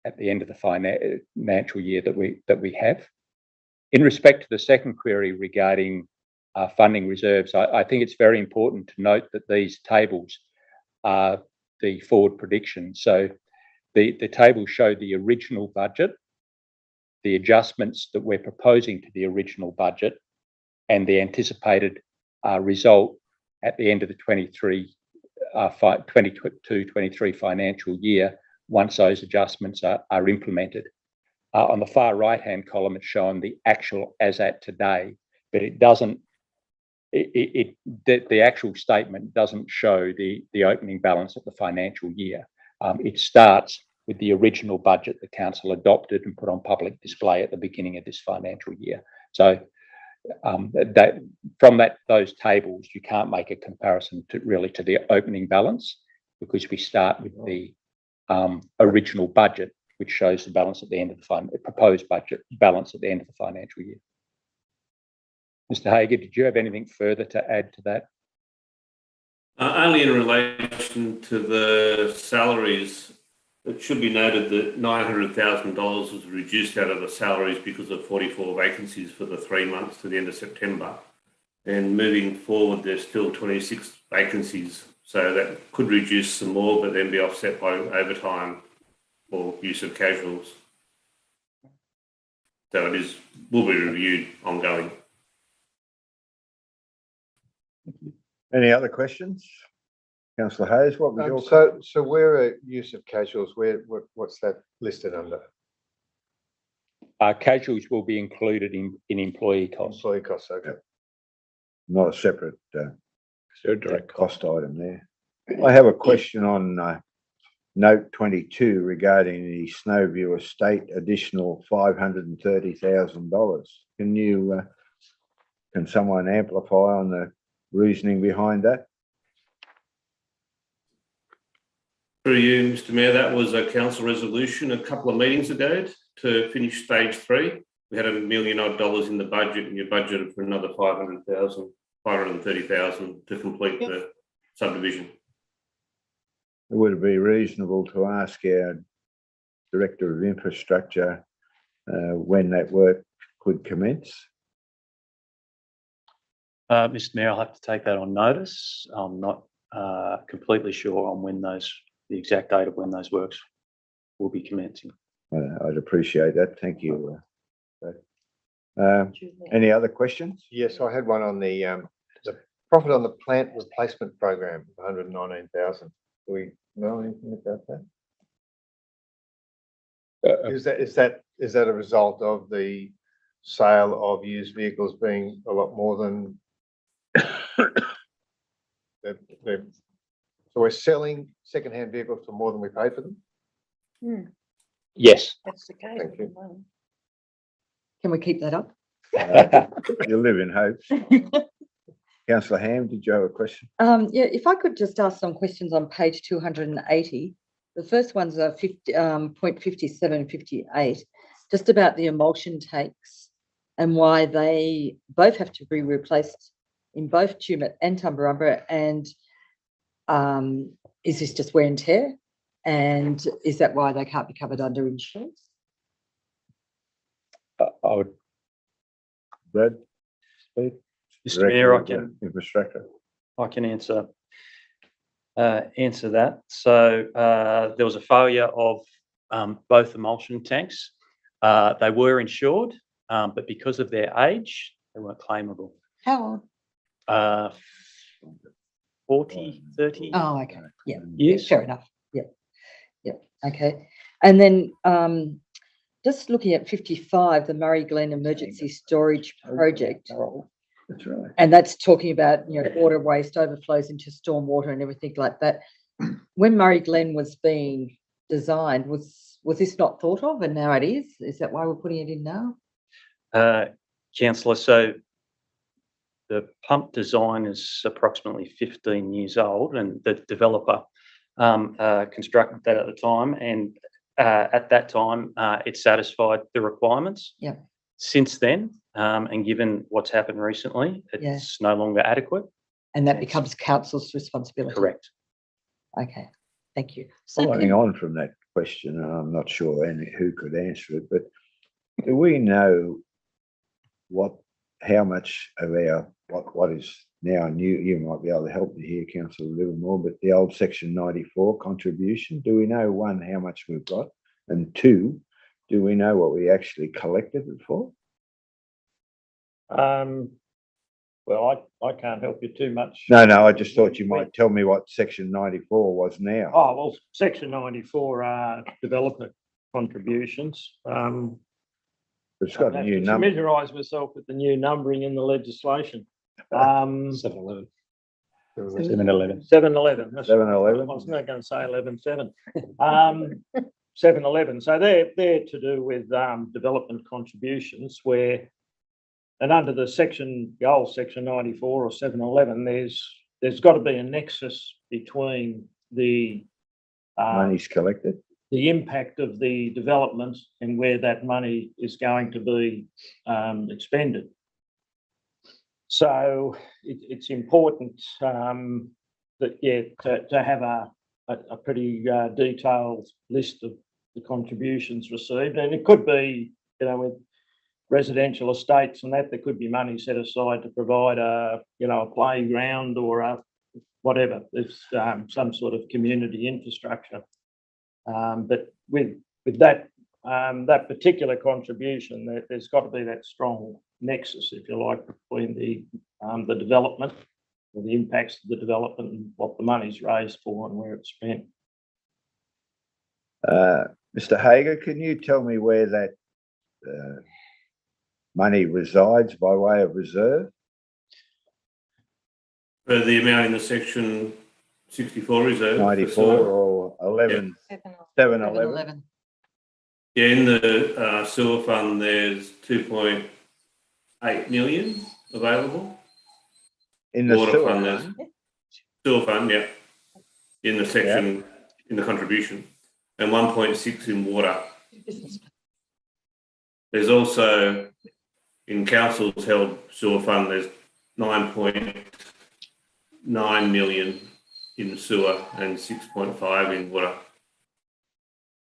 at the end of the financial year that we have. In respect to the second query regarding funding reserves, I think it's very important to note that these tables are the forward predictions. So the tables show the original budget, the adjustments that we're proposing to the original budget, and the anticipated result at the end of the 22-23 financial year once those adjustments are implemented. On the far right-hand column, it's showing the actual as at today, but it doesn't. The actual statement doesn't show the opening balance of the financial year. It starts with the original budget the council adopted and put on public display at the beginning of this financial year. So those tables, you can't make a comparison to the opening balance, because we start with the original budget, which shows the balance at the end of the proposed budget balance at the end of the financial year. Mr. Hager, did you have anything further to add to that? Only in relation to the salaries, it should be noted that $900,000 was reduced out of the salaries because of 44 vacancies for the 3 months to the end of September. And moving forward, there's still 26 vacancies. So that could reduce some more, but then be offset by overtime or use of casuals. So it will be reviewed ongoing. Any other questions? Councillor Hayes, what was your? So where are use of casuals, what's that listed under? Casuals will be included in employee costs. Employee costs, okay. Not a separate Direct cost item there. I have a question on note 22 regarding the Snowview Estate additional $530,000. Can someone amplify on the reasoning behind that? Through you, Mr Mayor, that was a council resolution a couple of meetings ago to finish stage 3. We had $1 million odd in the budget, and you budgeted for another 530,000 to complete the subdivision. Would it be reasonable to ask our Director of Infrastructure when that work could commence? Mr Mayor, I'll have to take that on notice. I'm not completely sure on when the exact date of when those works will be commencing. I'd appreciate that. Thank you. Any other questions? Yes, I had one on the profit on the plant replacement program, 119,000. Do we know anything about that? Is that a result of the sale of used vehicles being a lot more than so we're selling second-hand vehicles for more than we paid for them? Yes. That's the case. Thank you. Can we keep that up? You live in hope. Councillor Ham, did you have a question? Yeah, if I could just ask some questions on page 280. The first one's a 0.5758, just about the emulsion tanks and why they both have to be replaced in both Tumut and Tumbarumba, and is this just wear and tear? And is that why they can't be covered under insurance? I would. Brad? Speak. Mr Mayor, Infrastructure. I can answer that. So there was a failure of both emulsion tanks. They were insured, but because of their age, they weren't claimable. How old? 40, 30 Oh, okay. Yeah. years. Fair enough. Yeah. Yeah. Okay. And then just looking at 55, the Murray Glen Emergency Storage Project. That's right. And that's talking about, water waste overflows into stormwater and everything like that. When Murray Glen was being designed, was this not thought of, and now it is? Is that why we're putting it in now? Councillor, so the pump design is approximately 15 years old, and the developer constructed that at the time, and at that time it satisfied the requirements. Yeah. Since then, and given what's happened recently, it's no longer adequate. And that becomes council's responsibility. Correct. Okay. Thank you. Following on from that question, and I'm not sure who could answer it, but do we know how much of our what is now new? You might be able to help me here, Councillor Livermore, but the old Section 94 contribution. Do we know, one, how much we've got, and two, do we know what we actually collected it for? Well, I can't help you too much. No, I just thought you might tell me what Section 94 was now. Oh, well, Section 94 are developer contributions. It's got a new number. Familiarise myself with the new numbering in the legislation. 711. 711. 711. 711. I was not going to say 11.7. 711. So they're to do with development contributions where, and under the section 94 or 711, there's got to be a nexus between the Money's collected. The impact of the development and where that money is going to be expended. So it's important that to have a pretty detailed list of the contributions received, and it could be, with residential estates and that, there could be money set aside to provide a playground or whatever. There's some sort of community infrastructure. But with that particular contribution, there's got to be that strong nexus, if you like, between the development or the impacts of the development and what the money's raised for and where it's spent. Mr. Hager, can you tell me where that money resides by way of reserve? For the amount in the section 64 reserve. for 94 sewer. or 11, 711? 11. Yeah, in the sewer fund, there's 2.8 million available. In the Water sewer fund, there's fund? sewer fund, yeah, in the section, in the contribution, and 1.6 in water. There's also, in council's held sewer fund, there's 9.9 million in sewer and 6.5 in water.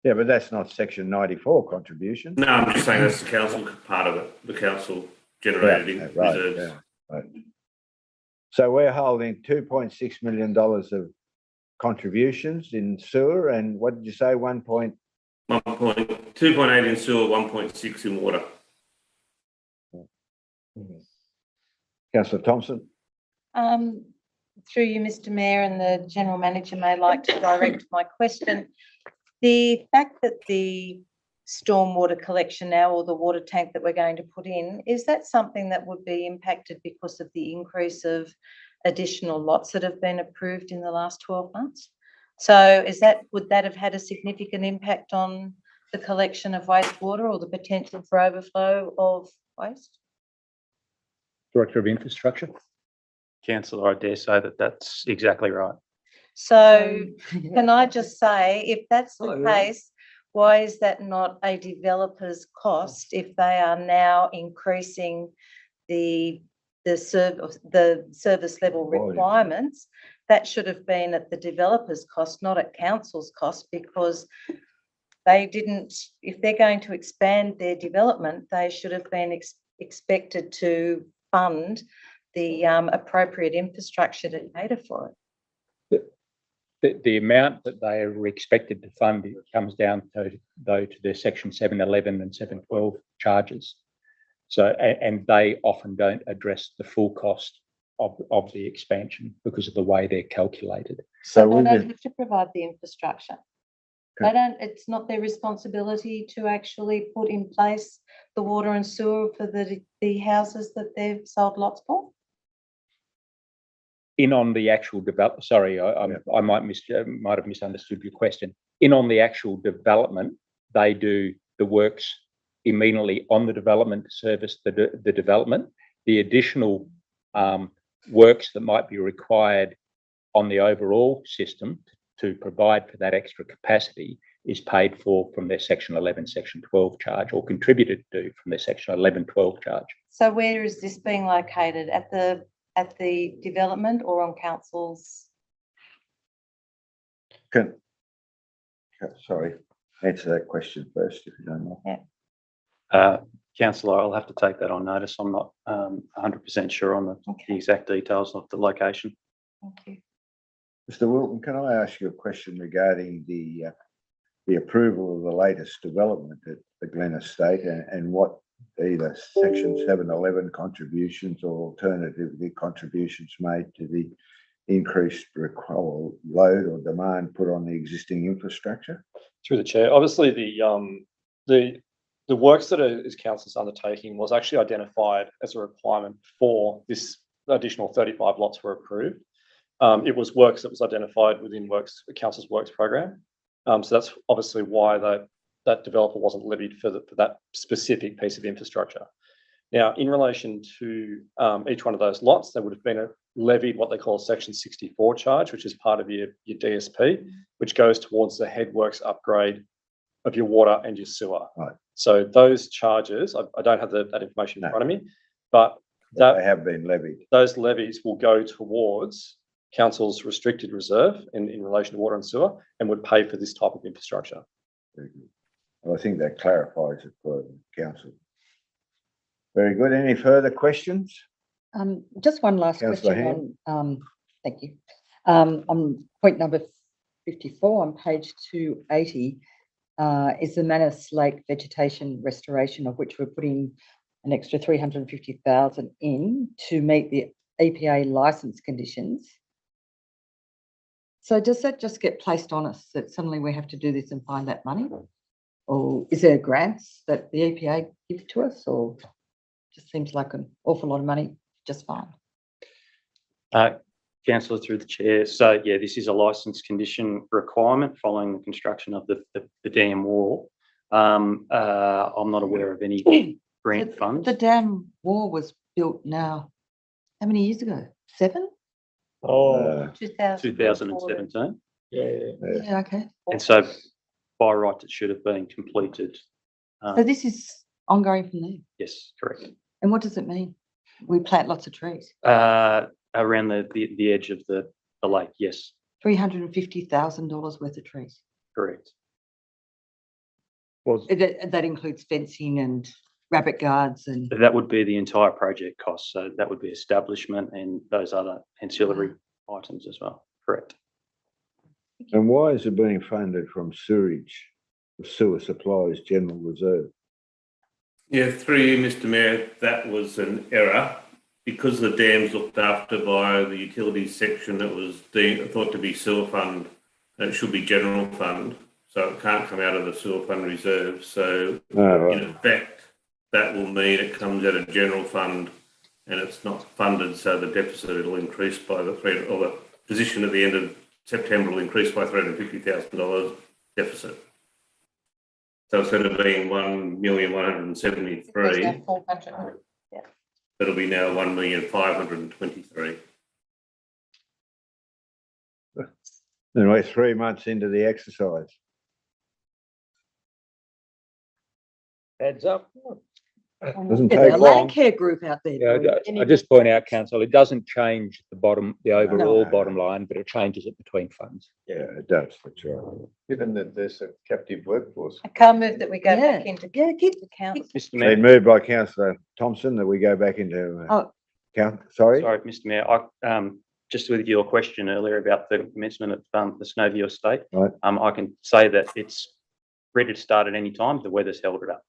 Yeah, but that's not section 94 contribution. No, I'm just saying that's the council part of it, the council generated in Right, reserves. yeah, right. So we're holding $2.6 million of contributions in sewer, and what did you say, 2.8 in sewer, 1.6 in water. Councillor Thompson? Through you, Mr. Mayor, and the General Manager may like to direct my question. The fact that the stormwater collection now, or the water tank that we're going to put in, is that something that would be impacted because of the increase of additional lots that have been approved in the last 12 months? So would that have had a significant impact on the collection of wastewater or the potential for overflow of waste? Director of Infrastructure. Councillor, I dare say that that's exactly right. So can I just say, if that's the case, why is that not a developer's cost if they are now increasing the service level requirements? That should have been at the developer's cost, not at council's cost, because they didn't, if they're going to expand their development, they should have been expected to fund the appropriate infrastructure to cater for it. The amount that they are expected to fund comes down to their section 711 and 712 charges. So, and they often don't address the full cost of the expansion because of the way they're calculated. So they don't have to provide the infrastructure. They don't, it's not their responsibility to actually put in place the water and sewer for the houses that they've sold lots for? In on the actual develop, sorry, I might have misunderstood your question. In on the actual development, they do the works immediately on the development to service the development. The additional works that might be required on the overall system to provide for that extra capacity is paid for from their section 11, section 12 charge, or contributed to from their section 11, 12 charge. So where is this being located? At the development or on council's? Sorry, answer that question first, if you don't mind. Yeah. Councillor, I'll have to take that on notice. I'm not 100% sure on the exact details of the location. Thank you. Mr. Wilton, can I ask you a question regarding the approval of the latest development at the Glen Estate and what either section 711 contributions or alternatively contributions made to the increased load or demand put on the existing infrastructure? Through the chair, obviously the works that is council's undertaking was actually identified as a requirement for this additional 35 lots were approved. It was works that was identified within council's works program. So that's obviously why that developer wasn't levied for that specific piece of infrastructure. Now, in relation to each one of those lots, there would have been levied what they call a section 64 charge, which is part of your DSP, which goes towards the headworks upgrade of your water and your sewer. Right. So those charges, I don't have that information in front of me, but that they have been levied. Those levies will go towards council's restricted reserve in relation to water and sewer and would pay for this type of infrastructure. Very good. Well, I think that clarifies it for the council. Very good. Any further questions? Just one last Councillor question on, thank you. On point number 54 on page 280 is the Manus Lake vegetation restoration, of which we're putting an extra 350,000 in to meet the EPA license conditions. So does that just get placed on us that suddenly we have to do this and find that money? Or is there grants that the EPA give to us, or just seems like an awful lot of money just fine? Councillor, through the chair. So yeah, this is a licence condition requirement following the construction of the dam wall. I'm not aware of any grant funds. The dam wall was built now, how many years ago? 7? Oh, 2017. yeah. Yeah, okay. And so by right, it should have been completed. So this is ongoing from there. Yes, correct. And what does it mean? We plant lots of trees. Around the edge of the lake, yes, $350,000 worth of trees. correct. Was, That includes fencing and rabbit guards and. That would be the entire project cost. So that would be establishment and those other ancillary items as well. Correct. And why is it being funded from sewerage, sewer supplies general reserve? Yeah, through you, Mr Mayor, that was an error. Because the dam's looked after by the utilities section, it was thought to be sewer fund, and it should be general fund, so it can't come out of the sewer fund reserve. So in effect, that will mean it comes out of general fund and it's not funded, so the deficit will increase by the position at the end of September will increase by $350,000 deficit. So instead of being 1,173,000, 400. it'll be now 1,523,000. Anyway, 3 months into the exercise. Adds up. Doesn't Yeah, take the land long. care group out there. Yeah, doing I just point out, council, it doesn't change the overall No. bottom line, but it changes it between funds. Yeah, it does, that's right. Given that there's a captive workforce. I can't move that we go back Yeah. into Yeah, keep, the council. Mr Been Mayor, moved by councillor Thompson that we go back into, Oh. sorry? sorry, Mr Mayor, just with your question earlier about the commencement of the Snowview estate, Right. I can say that it's ready to start at any time. The weather's held it up.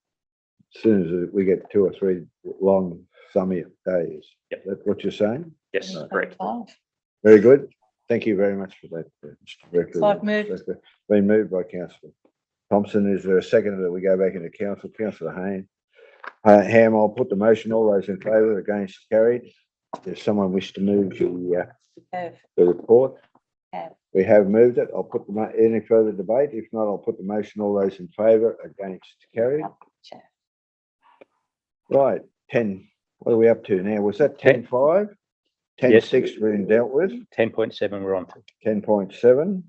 As soon as we get 2 or 3 long summer days. Yep. That's what you're saying? Yes, correct. Very good. Thank you very much for that, Mr Director. So I've moved. Been moved by councillor Thompson. Is there a second that we go back into council? Councillor Hayne. Ham, I'll put the motion. All those in favour, against, carried. Does someone wish to move the report? Have. We have moved it. I'll put any further debate? If not, I'll put the motion. All those in favour, against, carried. Right, 10, what are we up to now? Was that 10.5? 10.6 been dealt with, 10.7 we're on to. 10.7.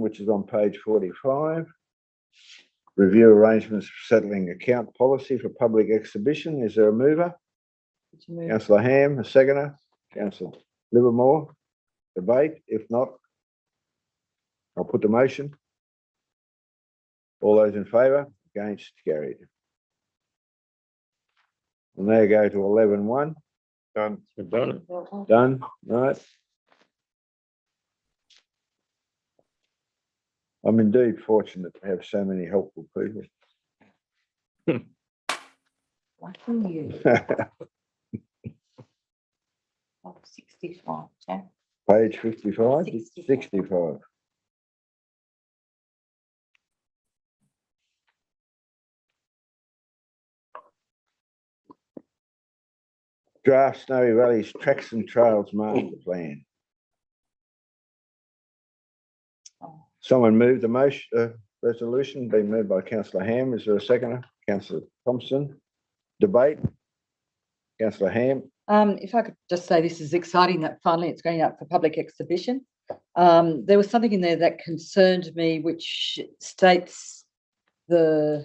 Which is on page 45. Review arrangements for settling account policy for public exhibition. Is there a mover? Councillor Ham, a seconder. Councillor Livermore, debate. If not, I'll put the motion. All those in favour, against, carried. We'll now go to 11.1. Done. Done, right? I'm indeed fortunate to have so many helpful people. Lucky you. 65, yeah. Page 55, 65. 65. Draft Snowy Valley's Tracks and Trails Master Plan. Someone moved the motion, resolution, being moved by councillor Ham. Is there a seconder? Councillor Thompson. Debate. Councillor Ham. If I could just say, this is exciting that finally it's going up for public exhibition. There was something in there that concerned me, which states so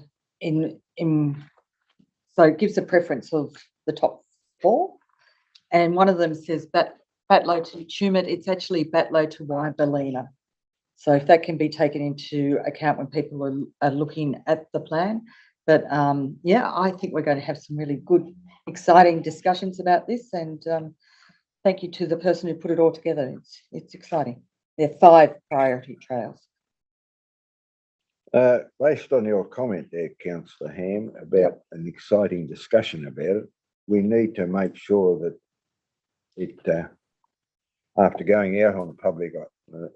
it gives a preference of the top 4. And one of them says Batlow to Tumut. It's actually Batlow to Wyballina. So if that can be taken into account when people are looking at the plan. But yeah, I think we're going to have some really good, exciting discussions about this. And thank you to the person who put it all together. It's exciting. There are 5 priority trails. Based on your comment there, councillor Ham, about an exciting discussion about it, we need to make sure that it, after going out on a public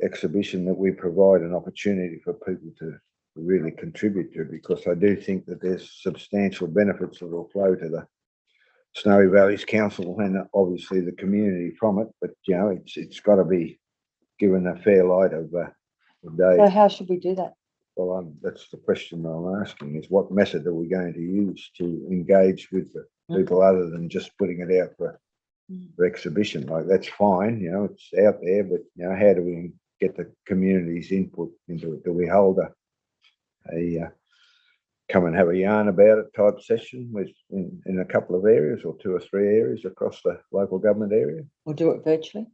exhibition, that we provide an opportunity for people to really contribute to, because I do think that there's substantial benefits that will flow to the Snowy Valleys Council and obviously the community from it, but you know, it's got to be given a fair light of day. So how should we do that? Well, that's the question I'm asking, is what method are we going to use to engage with the people other than just putting it out for exhibition? Like, that's fine, you know, it's out there, but you know, how do we get the community's input into it? Do we hold a come and have a yarn about it type session with in a couple of areas, or 2 or 3 areas across the local government area? We'll do it virtually.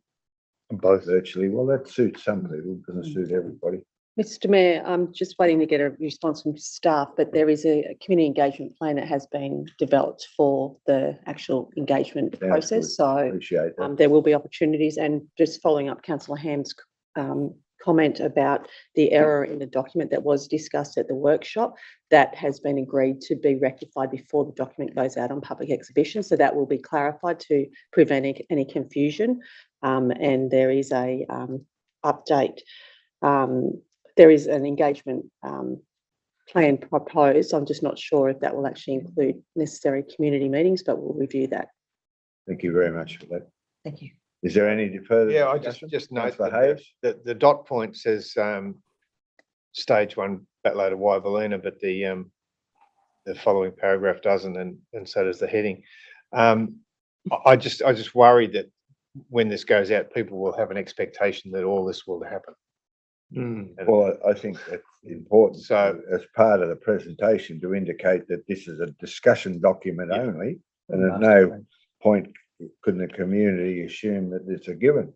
Both. Virtually, well, that suits some people, doesn't suit everybody. Mr Mayor, I'm just waiting to get a response from staff, but there is a community engagement plan that has been developed for the actual engagement Sounds process. good. So Appreciate that. there will be opportunities, and just following up Councillor Ham's comment about the error in the document that was discussed at the workshop, that has been agreed to be rectified before the document goes out on public exhibition. So that will be clarified to prevent any confusion. And there is a update. There is an engagement plan proposed. I'm just not sure if that will actually include necessary community meetings, but we'll review that. Thank you very much for that. Thank you. Is there any further? Yeah, I discussion? just note Councillor that Hayes? the dot point says stage 1 Batlow to Wyverlina, but the following paragraph doesn't, and so does the heading. I just worry that when this goes out, people will have an expectation that all this will happen. And Well, I think that's important. So- as part of the presentation, to indicate that this is a discussion document Yeah. only, and at no point couldn't the community assume that it's a given.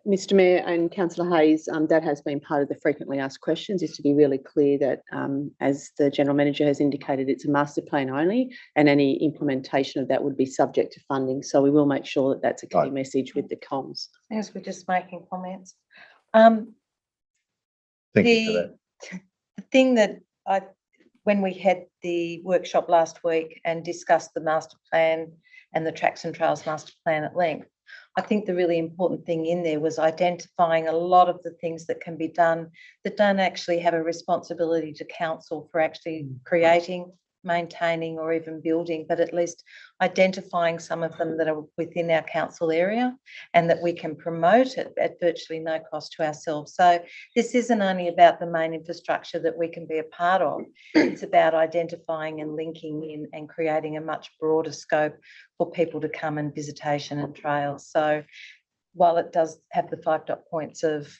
Mr Mayor and Councillor Hayes, that has been part of the frequently asked questions, is to be really clear that as the General Manager has indicated, it's a master plan only, and any implementation of that would be subject to funding. So we will make sure that that's a key Right. message with the comms. As we're just making comments. Thank you for that. The thing that when we had the workshop last week and discussed the master plan and the Tracks and Trails master plan at length, I think the really important thing in there was identifying a lot of the things that can be done that don't actually have a responsibility to council for actually creating, maintaining, or even building, but at least identifying some of them that are within our council area and that we can promote it at virtually no cost to ourselves. So this isn't only about the main infrastructure that we can be a part of, it's about identifying and linking in and creating a much broader scope for people to come and visitation and trails. So while it does have the 5 dot points of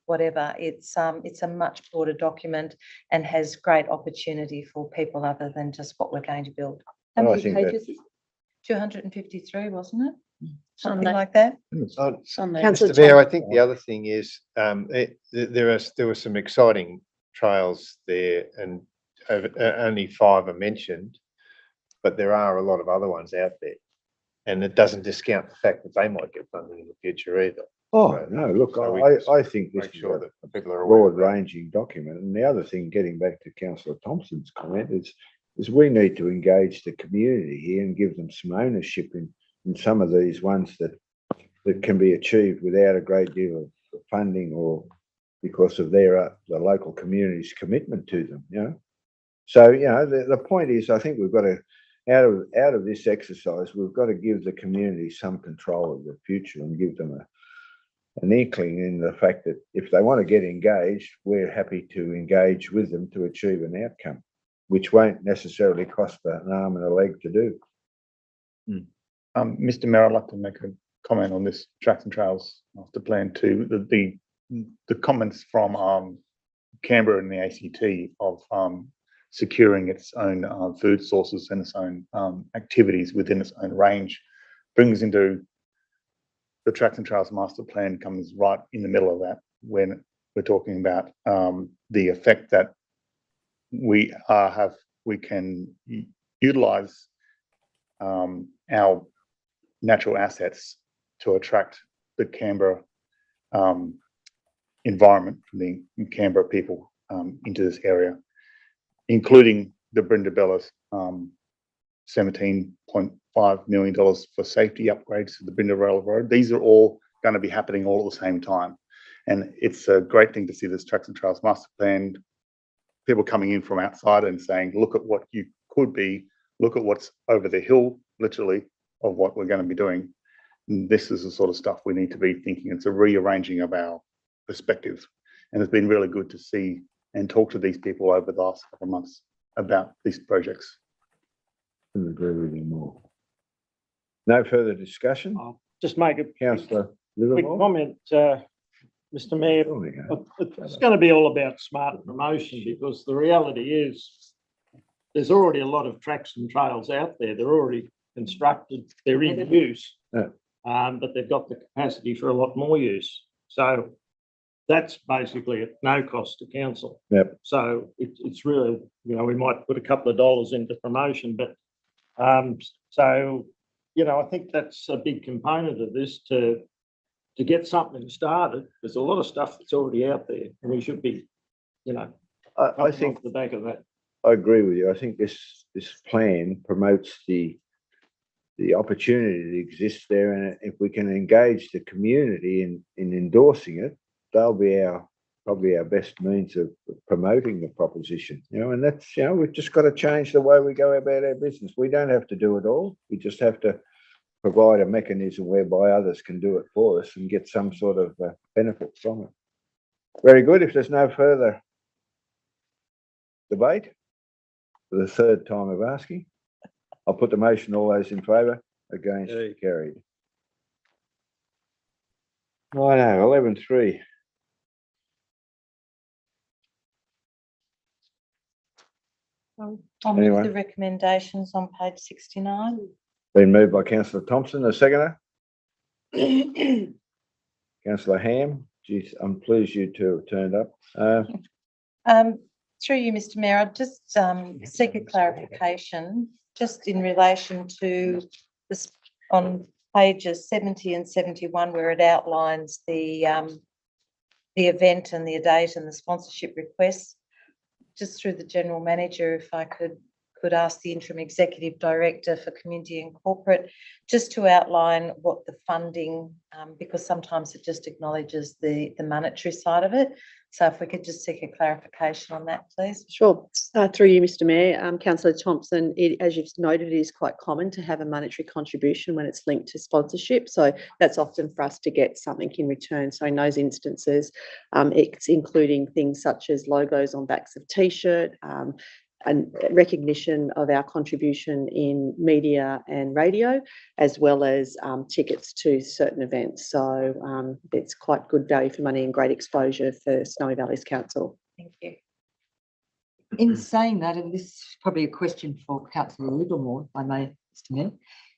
whatever, it's a much broader document and has great opportunity for people other than just what we're going to build. How Well, I many think that- pages? 253, wasn't it? Something Sunday. like that. Councillor Mr Mayor, I think the other thing is there were some exciting trails there, and only 5 are mentioned, but there are a lot of other ones out there, and it doesn't discount the fact that they might get funding in the future either. Oh, no, look, So we I think this Make is sure a that people are aware. of that. broad-ranging document. And the other thing, getting back to Councillor Thompson's comment, is we need to engage the community here and give them some ownership in some of these ones that can be achieved without a great deal of funding, or because of the local community's commitment to them, you know. So, you know, the point is, I think we've got to, out of this exercise, we've got to give the community some control of the future and give them an inkling in the fact that if they want to get engaged, we're happy to engage with them to achieve an outcome, which won't necessarily cost an arm and a leg to do. Mr Mayor, I'd like to make a comment on this Tracks and Trails master plan too. The comments from Canberra and the ACT of securing its own food sources and its own activities within its own range brings into the Tracks and Trails master plan, comes right in the middle of that when we're talking about the effect that we can utilize our natural assets to attract the Canberra environment from the Canberra people into this area, including the Brindabellas $17.5 million for safety upgrades to the Brindabella Road. These are all going to be happening all at the same time. And it's a great thing to see this Tracks and Trails Master Plan, people coming in from outside and saying, look at what you could be, look at what's over the hill, literally, of what we're going to be doing. And this is the sort of stuff we need to be thinking. It's a rearranging of our perspective. And it's been really good to see and talk to these people over the last couple of months about these projects. Couldn't agree with you more. No further discussion? I'll just make a Councillor quick Livermore? comment, Mr Mayor. There we go. It's going to be all about smart promotion, because the reality is there's already a lot of tracks and trails out there. They're already constructed, they're in use. Yeah. But they've got the capacity for a lot more use. So that's basically at no cost to council. Yep. So it's really, we might put a couple of dollars into promotion, but so, I think that's a big component of this to get something started. There's a lot of stuff that's already out there, and we should be, I think off the back of that. I agree with you. I think this plan promotes the opportunity that exists there, and if we can engage the community in endorsing it, they'll be probably our best means of promoting the proposition. And that's we've just got to change the way we go about our business. We don't have to do it all. We just have to provide a mechanism whereby others can do it for us and get some sort of benefit from it. Very good. If there's no further debate, for the third time of asking, I'll put the motion. All those in favour? Against? Carried. Righto, 11.3. I'll move Anyone? the recommendations on page 69. Been moved by Councillor Thompson, a seconder. Councillor Ham, geez, I'm pleased you two have turned up. Through you, Mr Mayor, I'd just seek a clarification just in relation to this on pages 70 and 71, where it outlines the event and the date and the sponsorship requests. Just through the General Manager, if I could ask the Interim Executive Director for Community and Corporate just to outline what the funding, because sometimes it just acknowledges the monetary side of it. So if we could just seek a clarification on that, please. Sure. Through you, Mr Mayor, Councillor Thompson, as you've noted, it is quite common to have a monetary contribution when it's linked to sponsorship. So that's often for us to get something in return. So in those instances, it's including things such as logos on backs of T-shirt, and recognition of our contribution in media and radio, as well as tickets to certain events. So it's quite good value for money and great exposure for Snowy Valleys Council. Thank you. In saying that, and this is probably a question for Councillor Livermore, if I may, Mr Mayor,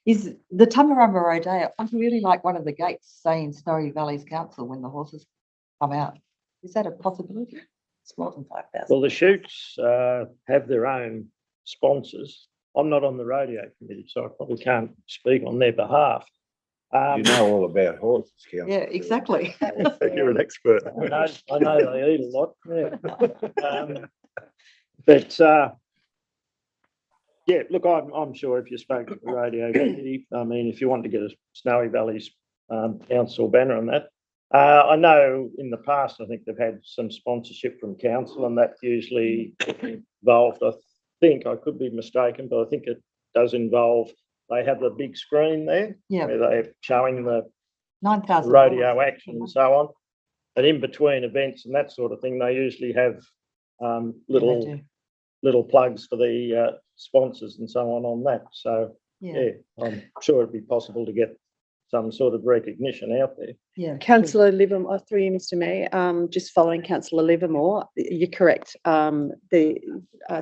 is the Tamarama Rodeo, I'd really like one of the gates saying Snowy Valleys Council when the horses come out. Is that a possibility? It's more than 5,000. Well, the shoots have their own sponsors. I'm not on the rodeo committee, so I probably can't speak on their behalf. You know all about horses, Councillor. Yeah, exactly. You're an expert. I know they eat a lot. Yeah. But yeah, look, I'm sure if you spoke to the rodeo committee, I mean, if you want to get a Snowy Valleys council banner on that. I know in the past, I think they've had some sponsorship from council, and that usually involved, I think, I could be mistaken, but I think it does involve, they have the big screen there, Yeah. where they're showing the 9,000 rodeo action and so on. And in between events and that sort of thing, they usually have little plugs for the sponsors and so on that. So yeah, I'm sure it'd be possible to get some sort of recognition out there. Yeah. Councillor Livermore, through you, Mr Mayor, just following Councillor Livermore, you're correct. The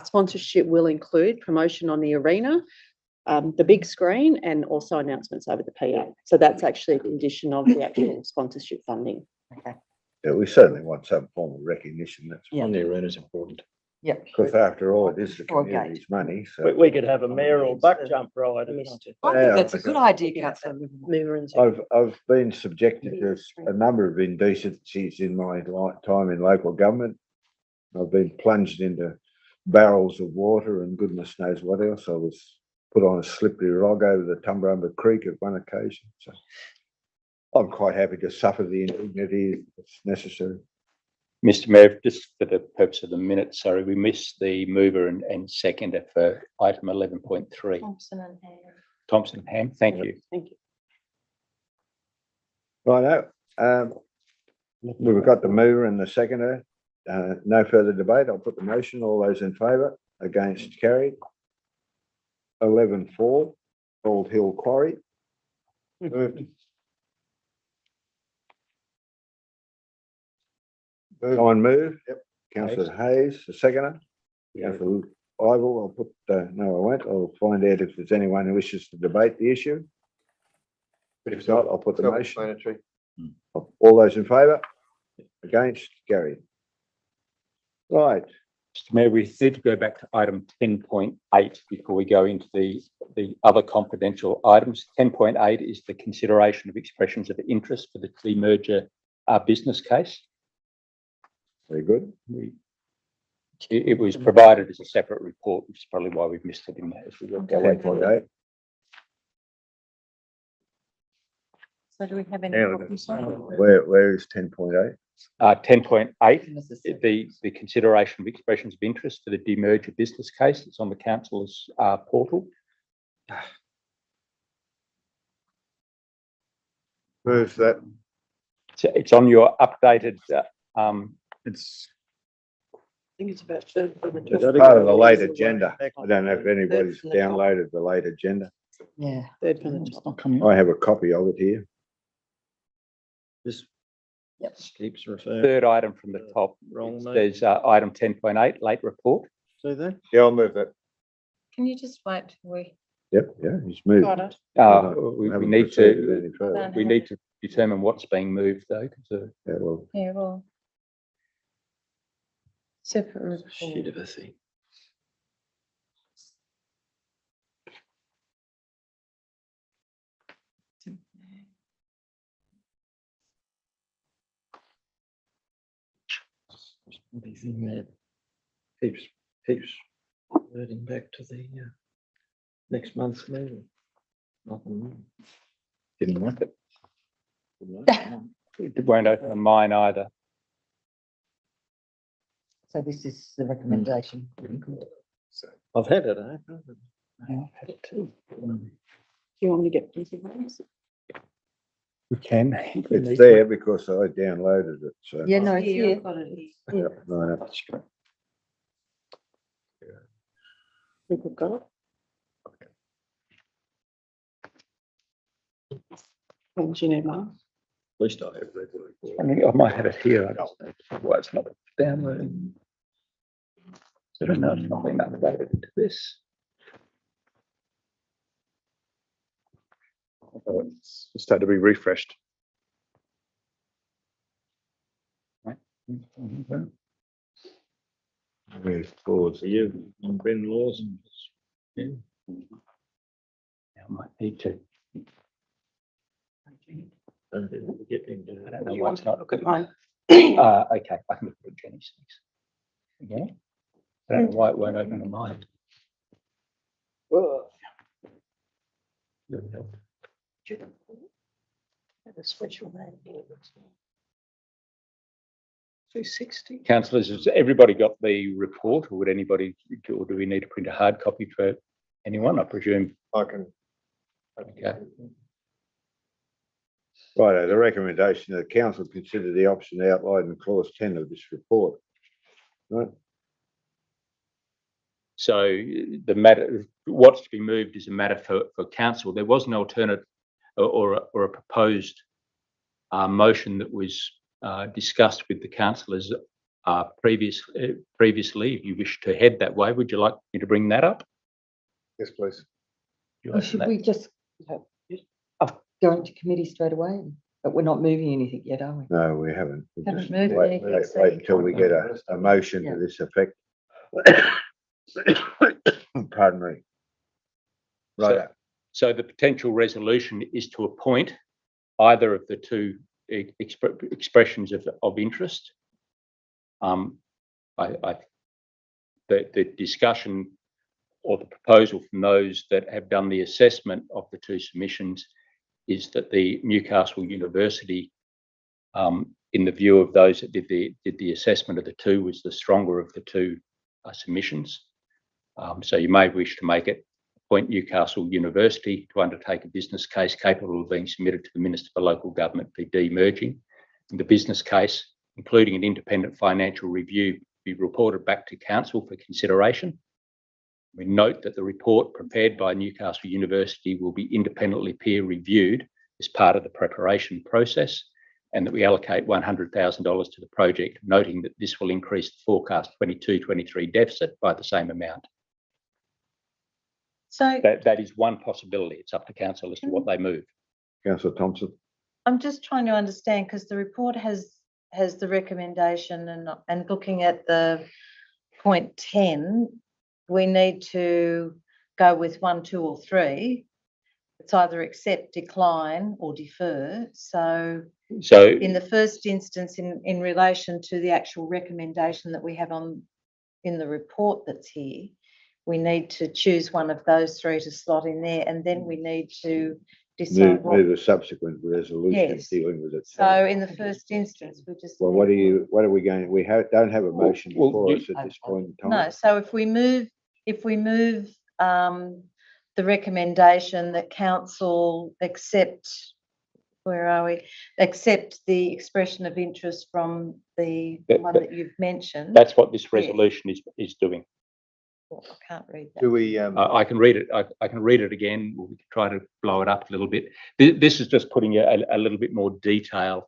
sponsorship will include promotion on the arena, the big screen, and also announcements over the PA. So that's actually a condition of the actual sponsorship funding. Okay. Yeah, we certainly want some form of recognition. That's Yeah. the arena is important. Yeah. Because after all, it is the Or a gate. community's money, We, so. we could have a mayoral buck jump ride. Missed it. I Yeah, think that's a I good think- idea, councillor Livermore. Mover and seconder. I've been subjected to a number of indecencies in my time in local government. I've been plunged into barrels of water and goodness knows what else. I was put on a slippery log over the Tumbarumba Creek at one occasion, so I'm quite happy to suffer the indignity if it's necessary. Mr Mayor, just for the purpose of the minute, sorry, we missed the mover and seconder for item 11.3. Thompson and Ham. Thompson and Ham, thank you. Thank you. Righto, we've got the mover and the seconder. No further debate. I'll put the motion. All those in favour, against, carried. 11.4, Old Hill Quarry. Moved. Someone move? Yep. Councillor Hayes, the seconder. Councillor Ivel, I'll put, no, I won't. I'll find out if there's anyone who wishes to debate the issue. If not, I'll put the motion. Self-explanatory. All those in favour? Against, carried. Right, Mr Mayor, we need to go back to item 10.8 before we go into the other confidential items. 10.8 is the consideration of expressions of interest for the demerger business case. very good. It was provided as a separate report, which is probably why we've missed it in there as we worked our way through. 10.8. So do we have any? Yeah, copies on it? Where is 10.8? 10.8, the consideration of expressions of interest for the demerger business case. It's on the council's portal. Move that. It's on your updated, It's, I think it's about third from the It's top. part of the late agenda. I don't know if anybody's downloaded the late agenda. Yeah. Third from the it's top. not coming I up. have a copy of it here. This Yep. keeps referring. third item from the top. Wrong note. There's item 10.8, late report. See that? Yeah, I'll move that. Can you just wait till we Yep, yeah, he's moved. got it? We Haven't need proceeded to, any further. we need to determine what's being moved though, because Yeah, well, Yeah, well. Separate Shit report. of a thing. Anything that keeps reverting back to the next month's meeting. Nothing. didn't like it. It won't open on mine either. So this is the recommendation. I've had it, eh? Yeah, I've had it too. Do you want me to get prints of those? We can. it's there because I downloaded it, so. Yeah, no, it's Here, here. I've got it here. Yep, no, Think we've got it? When do you need one? At least I have read I mean, I might have it here. I just don't know why it's not downloading. I don't know, it's not been uploaded into this. Oh, it's started to be refreshed. where's Claude's? you on Ben Lawson. I might need to. Don't get into I don't know You why want it's to not. look at mine? Okay, I can look at Jenny's things. Yeah. I don't know why it won't open on mine. Have a special name. 260. Councillors, has everybody got the report, or would anybody, or do we need to print a hard copy for anyone? I presume. I can. Okay. Righto, the recommendation of the council consider the option outlined in clause 10 of this report. Right, So the matter, what's to be moved is a matter for council. There was an alternate or a proposed motion that was discussed with the councillors previously. If you wish to head that way, would you like me to bring that up? Yes, please. Or should we just go into committee straight away? But we're not moving anything yet, are we? no, we haven't. We Haven't just moved wait- anything, wait- so Wait you until we get a motion Yeah. to this effect. Pardon me. Right. So the potential resolution is to appoint either of the two expressions of interest. The discussion or the proposal from those that have done the assessment of the two submissions is that the Newcastle University, in the view of those that did the assessment of the two, was the stronger of the two submissions. So you may wish to make it appoint Newcastle University to undertake a business case capable of being submitted to the Minister for Local Government for demerging. The business case, including an independent financial review, be reported back to Council for consideration. We note that the report prepared by Newcastle University will be independently peer reviewed as part of the preparation process, and that we allocate $100,000 to the project, noting that this will increase the forecast 22-23 deficit by the same amount. So That is one possibility. It's up to Council as to what they move. Councillor Thompson. I'm just trying to understand, because the report has the recommendation, and looking at the point 10, we need to go with 1, 2 or 3. It's either accept, decline or defer. So in the first instance, in relation to the actual recommendation that we have in the report that's here, we need to choose one of those 3 to slot in there, and then we need to decide move a subsequent resolution Yes. dealing with it. So in the first instance, we just. Well, what are we going, don't have a motion Well, before us at this point in time. No, so if we move the recommendation that council accept, accept the expression of interest from the one that you've mentioned. That's what this resolution is doing. I can't read that. Do we, I can read it. I can read it again. We can try to blow it up a little bit. This is just putting a little bit more detail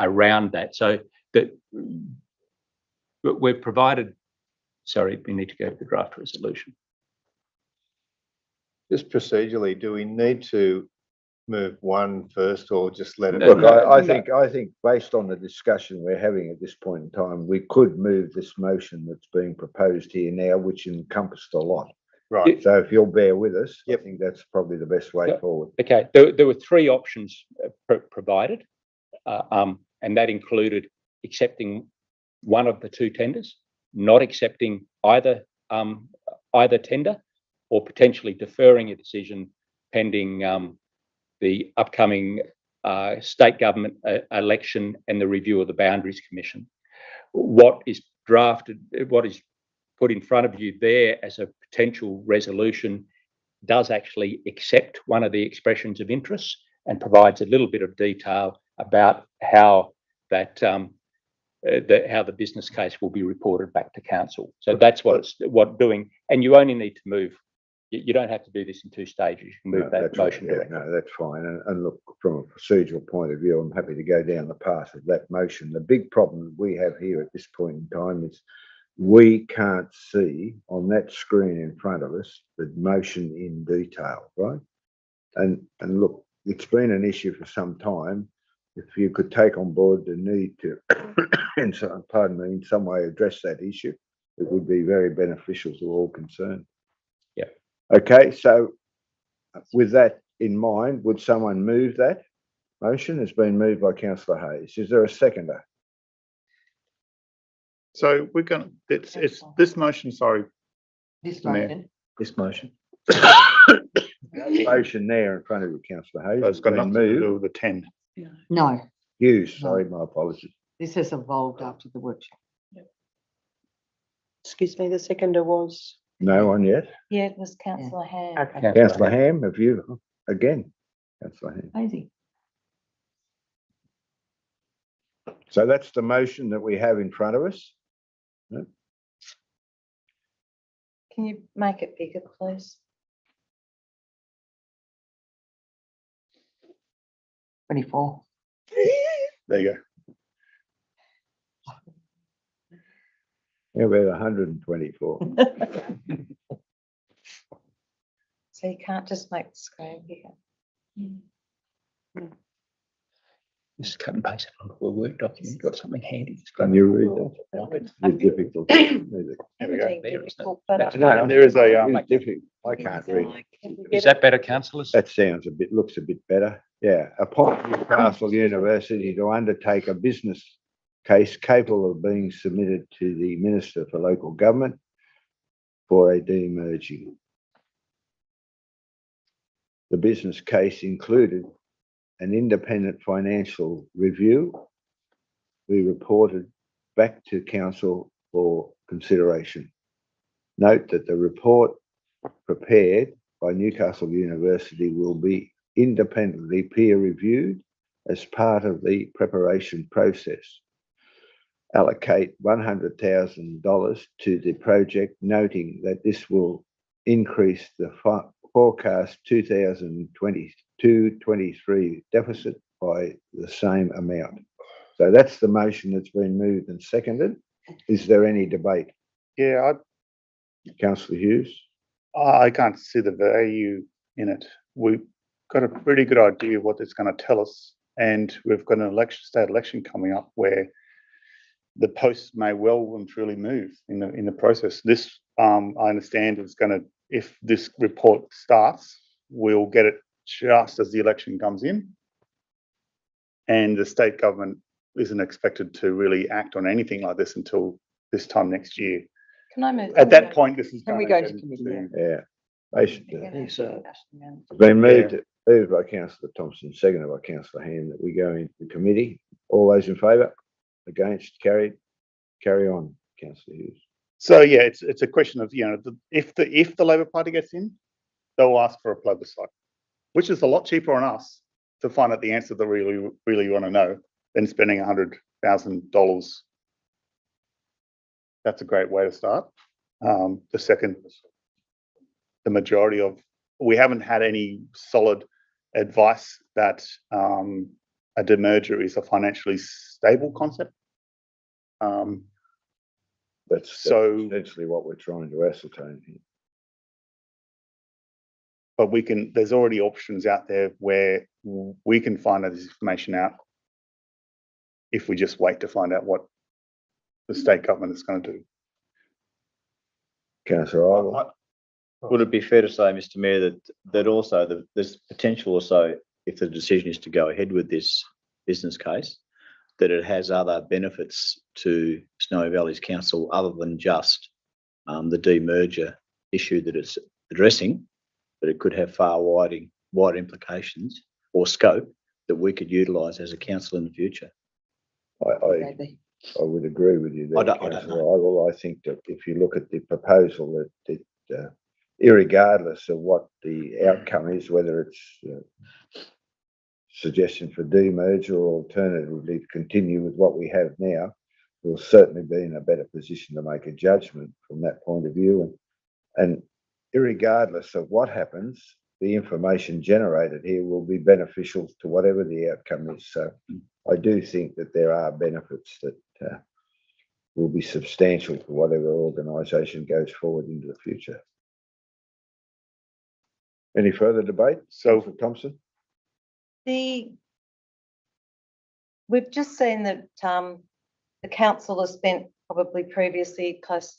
around that. So that we've provided. Sorry, we need to go to the draft resolution. just procedurally, do we need to move one first, or just let it? Look, No, I think based on the discussion we're having at this point in time, we could move this motion that's being proposed here now, which encompassed a lot. Right. So if you'll bear with us, Yep. I think that's probably the best way Yep. forward. Okay, there were 3 options provided, and that included accepting one of the 2 tenders, not accepting either tender, or potentially deferring a decision pending the upcoming state government election and the review of the Boundaries Commission. What is put in front of you there as a potential resolution does actually accept one of the expressions of interest and provides a little bit of detail about how that how the business case will be reported back to council. So that's what it's doing, and you only need to move. You don't have to do this in 2 stages. You can move that That's motion right. directly. No, that's fine. And look, from a procedural point of view, I'm happy to go down the path of that motion. The big problem we have here at this point in time is we can't see on that screen in front of us the motion in detail, right? And look, it's been an issue for some time. If you could take on board the need to, in some way address that issue, it would be very beneficial to all concerned. Yeah. Okay, so with that in mind, would someone move that motion? It's been moved by Councillor Hayes. Is there a seconder? So we're going to, it's this motion, sorry, This Mayor. motion. this motion. Motion there in front of you, Councillor Hayes. So it's got been nothing to moved. do with the 10. No, Hughes, sorry, my apologies. this has evolved after the workshop. Excuse me, the seconder was, No one yet? Yeah, it was councillor Ham. okay. Councillor Ham, have you, again? Councillor Ham. Amazing. So that's the motion that we have in front of us. Can you make it bigger, please? 24. There you go. How about 124? So you can't just make the screen bigger. Just cut and paste it onto a Word document. Got something handy. Just Can grab you it. read that? It's difficult. There we go. No, There is a, it's difficult. I can't read. Is that better, councillors? That sounds looks a bit better. Yeah, upon Newcastle University to undertake a business case capable of being submitted to the Minister for Local Government for a demerging. The business case included an independent financial review. We reported back to council for consideration. Note that the report prepared by Newcastle University will be independently peer reviewed as part of the preparation process. Allocate $100,000 to the project, noting that this will increase the forecast 2022-23 deficit by the same amount. So that's the motion that's been moved and seconded. Is there any debate? yeah, Councillor Hughes? I can't see the value in it. We've got a pretty good idea of what it's going to tell us, and we've got an state election coming up where the posts may well and truly move in the process. This, I understand, is going to, if this report starts, we'll get it just as the election comes in, and the state government isn't expected to really act on anything like this until this time next year. Can I move? At that point, this is Can we gonna go to get committee? into- Yeah. Basically, Yes, it's been moved by councillor Thompson, seconded by councillor Ham, that we go into committee. All those in favour? Against? Carried? Carry on, councillor Hughes. So yeah, it's a question of, you know, if the Labor Party gets in, they'll ask for a plebiscite, which is a lot cheaper on us to find out the answer that we really want to know than spending $100,000. That's a great way to start. The second, the majority of, we haven't had any solid advice that a demerger is a financially stable concept. That's So- essentially what we're trying to ascertain here. But there's already options out there where we can find this information out if we just wait to find out what the state government is going to do. Councillor Ivor? Would it be fair to say, Mr Mayor, that also there's potential also, if the decision is to go ahead with this business case, that it has other benefits to Snowy Valleys Council other than just the demerger issue that it's addressing, but it could have far wider implications or scope that we could utilise as a council in the future. I would agree with you there, I don't councillor know. Ivor. I think that if you look at the proposal, that irregardless of what the outcome is, whether it's suggestion for demerger or alternatively to continue with what we have now, we'll certainly be in a better position to make a judgment from that point of view. And irregardless of what happens, the information generated here will be beneficial to whatever the outcome is. So I do think that there are benefits that will be substantial for whatever organisation goes forward into the future. Any further debate? So- Councillor Thompson? We've just seen that the council has spent probably previously close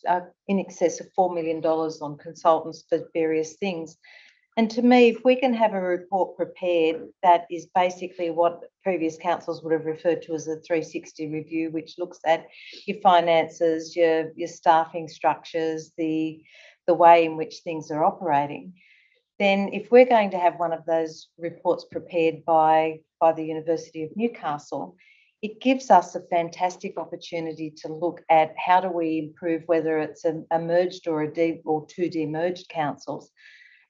in excess of $4 million on consultants for various things. And to me, if we can have a report prepared that is basically what previous councils would have referred to as a 360 review, which looks at your finances, your staffing structures, the way in which things are operating, then if we're going to have one of those reports prepared by the University of Newcastle, it gives us a fantastic opportunity to look at how do we improve, whether it's a merged or two demerged councils.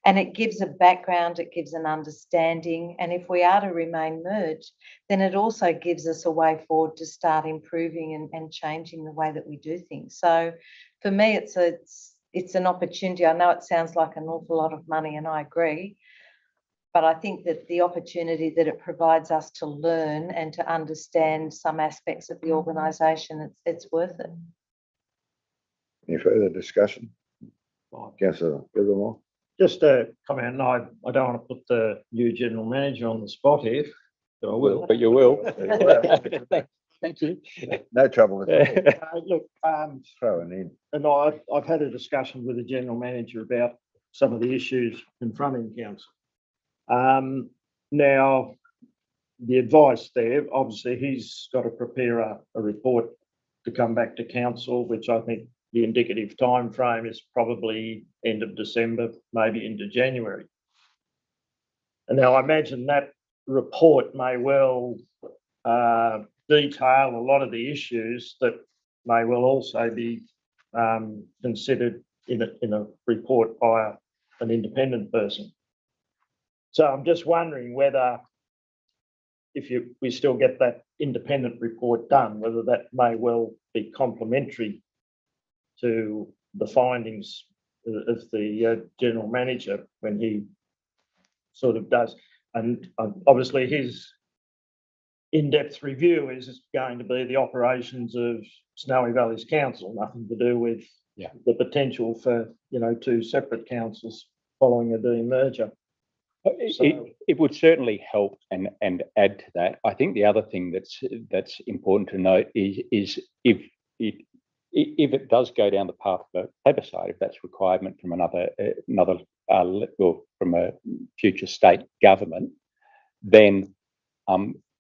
And it gives a background, it gives an understanding. And if we are to remain merged, then it also gives us a way forward to start improving and changing the way that we do things. So for me, it's an opportunity. I know it sounds like an awful lot of money, and I agree, but I think that the opportunity that it provides us to learn and to understand some aspects of the organisation, it's worth it. Any further discussion? Councillor Livermore? Just a comment, and I don't want to put the new general manager on the spot here, I will, but you will. Thank you. No trouble at all. Look, Throwing in. and I've had a discussion with the general manager about some of the issues confronting council. Now, the advice there, obviously, he's got to prepare a report to come back to council, which I think the indicative time frame is probably end of December, maybe into January. And now I imagine that report may well detail a lot of the issues that may well also be considered in a report by an independent person. So I'm just wondering whether, if we still get that independent report done, whether that may well be complementary to the findings of the general manager when he sort of does. And obviously his in-depth review is going to be the operations of Snowy Valleys Council, nothing to do with the potential for, two separate councils following a demerger. It would certainly help and add to that. I think the other thing that's important to note is if it does go down the path of a plebiscite, if that's requirement from another or from a future state government, then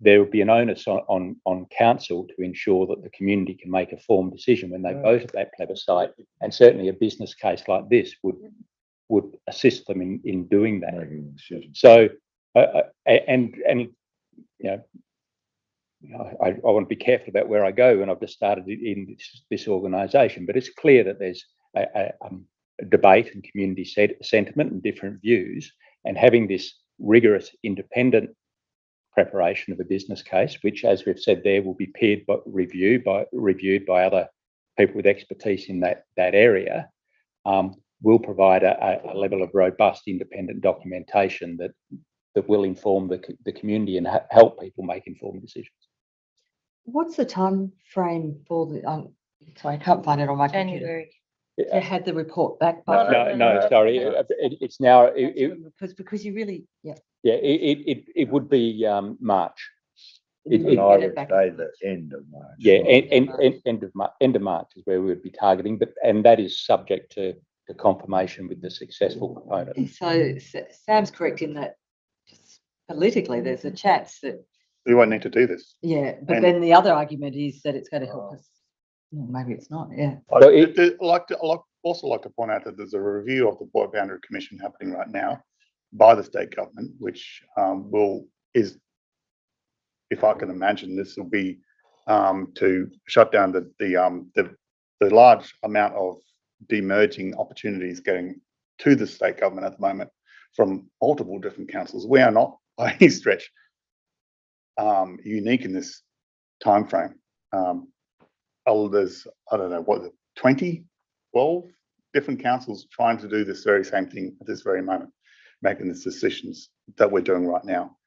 there will be an onus on council to ensure that the community can make a informed decision when they vote at that plebiscite, and certainly a business case like this would assist them in doing that. So, I want to be careful about where I go when I've just started in this organisation, but it's clear that there's a debate and community sentiment and different views, and having this rigorous independent preparation of a business case, which, as we've said there, will be reviewed by other people with expertise in that area, will provide a level of robust independent documentation that will inform the community and help people make informed decisions. What's the time frame for the? Sorry, I can't find it on my computer. January. To have the report back by. No, sorry. It's now. Because you really, Yeah, it would be March. And I would say the end of March. Yeah, end of March is where we would be targeting, and that is subject to confirmation with the successful proponent. So Sam's correct in that just politically there's a chance that We won't need to do this. but then the other argument is that it's going to help us. Well, maybe it's not. Yeah. I'd also like to point out that there's a review of the Border Boundary Commission happening right now by the state government, which is, if I can imagine, this will be to shut down the large amount of demerging opportunities getting to the state government at the moment from multiple different councils. We are not by any stretch unique in this time frame. There's, I don't know, 12 different councils trying to do this very same thing at this very moment, making these decisions that we're doing right now.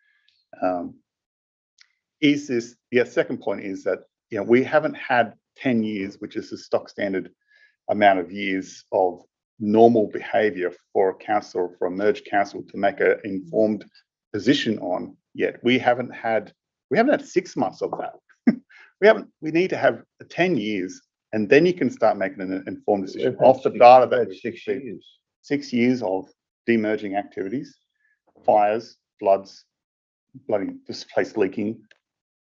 Second point is that, we haven't had 10 years, which is the stock standard amount of years of normal behaviour for a council or for a merged council to make an informed position on yet. We haven't had 6 months of that. We need to have 10 years, and then you can start making an informed decision off the data that 6 years. 6 years of demerging activities, fires, floods, bloody this place leaking.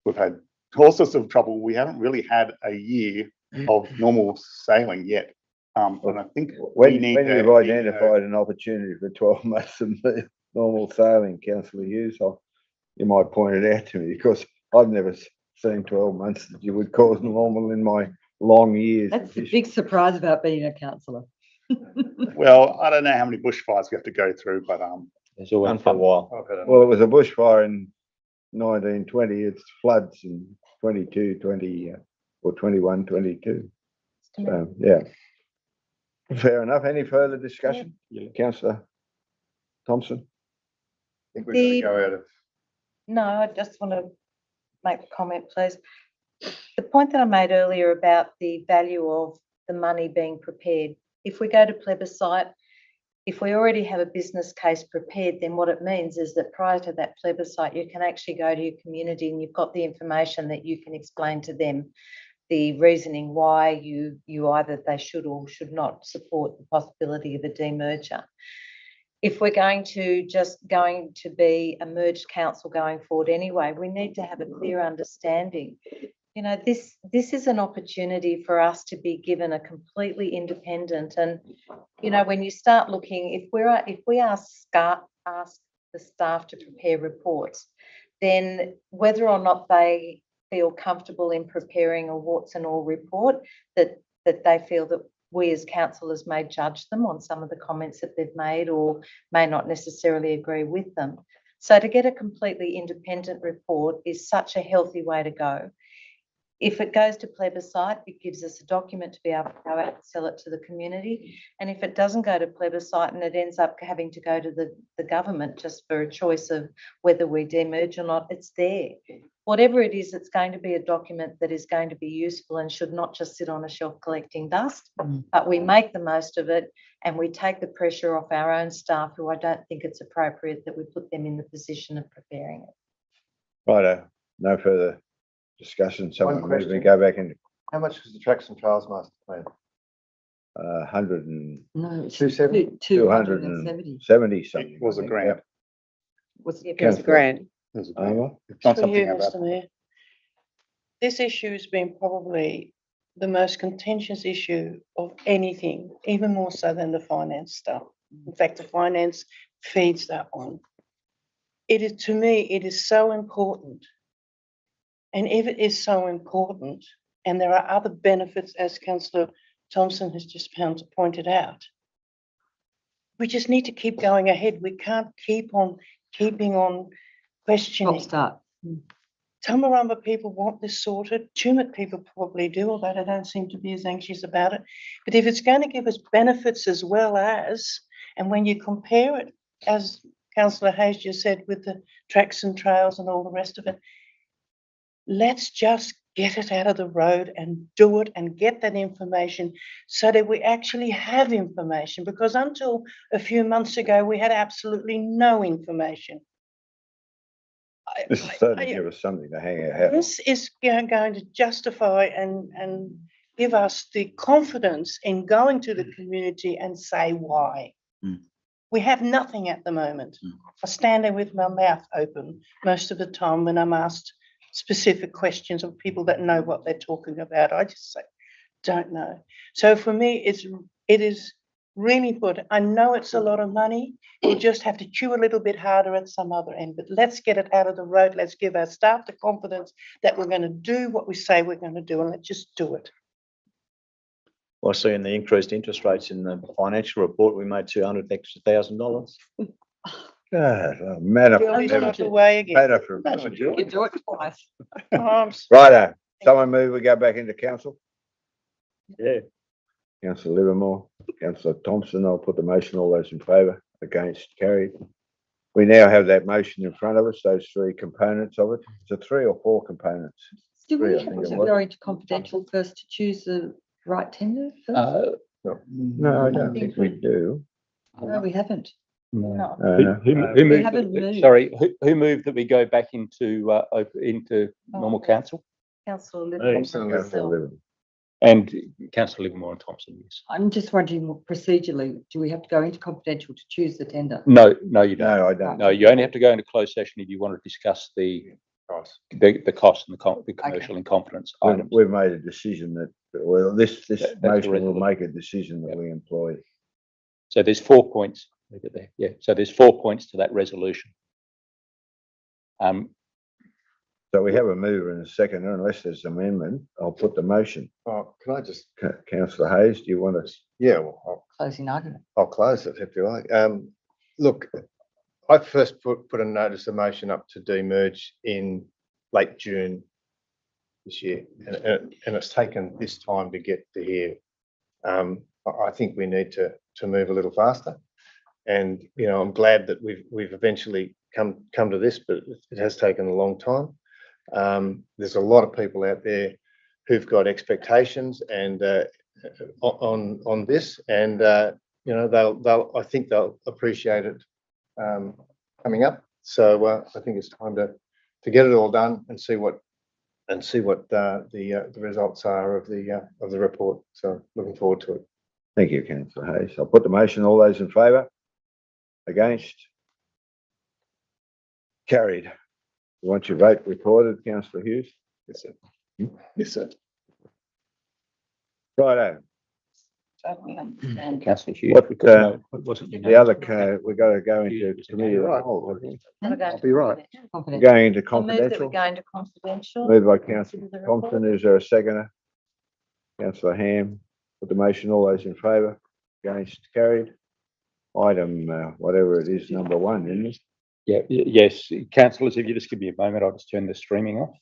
We've had all sorts of trouble. We haven't really had a year of normal sailing yet. And I think when you've identified an opportunity for 12 months of normal sailing, Councillor Hughes, you might point it out to me, because I've never seen 12 months that you would call normal in my long years. That's the big surprise about being a councillor. Well, I don't know how many bushfires we have to go through, but there's always Done for a while. Well, it was a bushfire in 1920. It's floods in 22, 20 or 21, 22. So, yeah. Fair enough. Any further discussion? Yeah. Councillor Thompson? I think we're going to go out of. No, I just want to make a comment, please. The point that I made earlier about the value of the money being prepared, if we go to plebiscite, If we already have a business case prepared, then what it means is that prior to that plebiscite, you can actually go to your community and you've got the information that you can explain to them the reasoning why you either they should or should not support the possibility of a demerger. If we're going to be a merged council going forward anyway, we need to have a clear understanding. You know, this is an opportunity for us to be given a completely independent, and you know, when you start looking, if we ask the staff to prepare reports, then whether or not they feel comfortable in preparing a warts and all report, that they feel that we as councillors may judge them on some of the comments that they've made or may not necessarily agree with them. So to get a completely independent report is such a healthy way to go. If it goes to plebiscite, it gives us a document to be able to go out and sell it to the community. And if it doesn't go to plebiscite and it ends up having to go to the government just for a choice of whether we demerge or not, it's there. Whatever it is, it's going to be a document that is going to be useful and should not just sit on a shelf collecting dust, but we make the most of it and we take the pressure off our own staff, who I don't think it's appropriate that we put them in the position of preparing it. Righto, no further discussion. Someone move question. me go back into How much was the Tracks and Trails Master Plan? 100 and No, it's 270? 270. something. It was a I think, grant. Was it Councillor Grant. There's a yeah. grant. Alma? It's not For something you, about. Mr. Mayor. This issue has been probably the most contentious issue of anything, even more so than the finance stuff. In fact, the finance feeds that one. It is, to me, it is so important. And if it is so important, and there are other benefits, as Councillor Thompson has just pointed out, we just need to keep going ahead. We can't keep on keeping on questioning. Stop start. Tamarumba people want this sorted. Tumut people probably do, although they don't seem to be as anxious about it. But if it's going to give us benefits as well as, and when you compare it, as Councillor Hayes just said, with the tracks and trails and all the rest of it, let's just get it out of the road and do it and get that information so that we actually have information, because until a few months ago, we had absolutely no information. This is certainly give us something to hang our hat on. This is going to justify and give us the confidence in going to the community and say why. We have nothing at the moment. I stand there with my mouth open most of the time when I'm asked specific questions of people that know what they're talking about. I just say, don't know. So for me, it is really good. I know it's a lot of money. We'll just have to chew a little bit harder at some other end, but let's get it out of the road. Let's give our staff the confidence that we're going to do what we say we're going to do, and let's just do it. Well, seeing the increased interest rates in the financial report, we made $200,000 extra. God, oh, matter You'll be for out the way again. matter for You do it twice. Righto, someone move, we go back into council. Yeah. Councillor Livermore, Councillor Thompson, I'll put the motion. All those in favour, against, carried. We now have that motion in front of us, those three components of it. Is it 3 or 4 components? Do Three, we I think have it to was. go into confidential first to choose the right tender first? No, I don't think we do. No, we haven't. No. Who We moved, haven't moved. sorry, who moved that we go back into normal council? Councillor Hey, Livermore. Councillor myself. Livermore. And Councillor Livermore and Thompson, yes. I'm just wondering, procedurally, do we have to go into confidential to choose the tender? No, you don't. No, I don't. No, you only have to go into closed session if you want to discuss the cost and the commercial in confidence items. We've made a decision that, well, this That's the motion will resolution. make a decision that we employ. So there's 4 points. Look at there. Yeah. So there's 4 points to that resolution. So we have a mover and a seconder, unless there's amendment. I'll put the motion. Oh, can I just, Councillor Hayes, do you want to? yeah, well, Closing argument. I'll close it if you like. Look, I first put a notice of motion up to demerge in late June this year, and it's taken this time to get to here. I think we need to move a little faster, and you know, I'm glad that we've eventually come to this, but it has taken a long time. There's a lot of people out there who've got expectations and on this, and you know, I think they'll appreciate it coming up. So I think it's time to get it all done and see what the results are of the report. So looking forward to it. Thank you, councillor Hayes. I'll put the motion. All those in favour? Against? Carried. You want your vote recorded, councillor Hughes? Yes, sir. Yes, sir. Righto. Totally understand. Councillor Hughes. What, No, it wasn't The unanimous. other, we got to go into committee of the whole. haven't we? I'll be right. Confidential. Going into I'll move that we confidential. go into confidential. Moved by councillor The report. Thompson. Is there a seconder? Councillor Ham. Put the motion. All those in favour? Against? Carried. Item, whatever it is, number 1, isn't it? Yeah, yes, councillors, if you just give me a moment, I'll just turn the streaming off.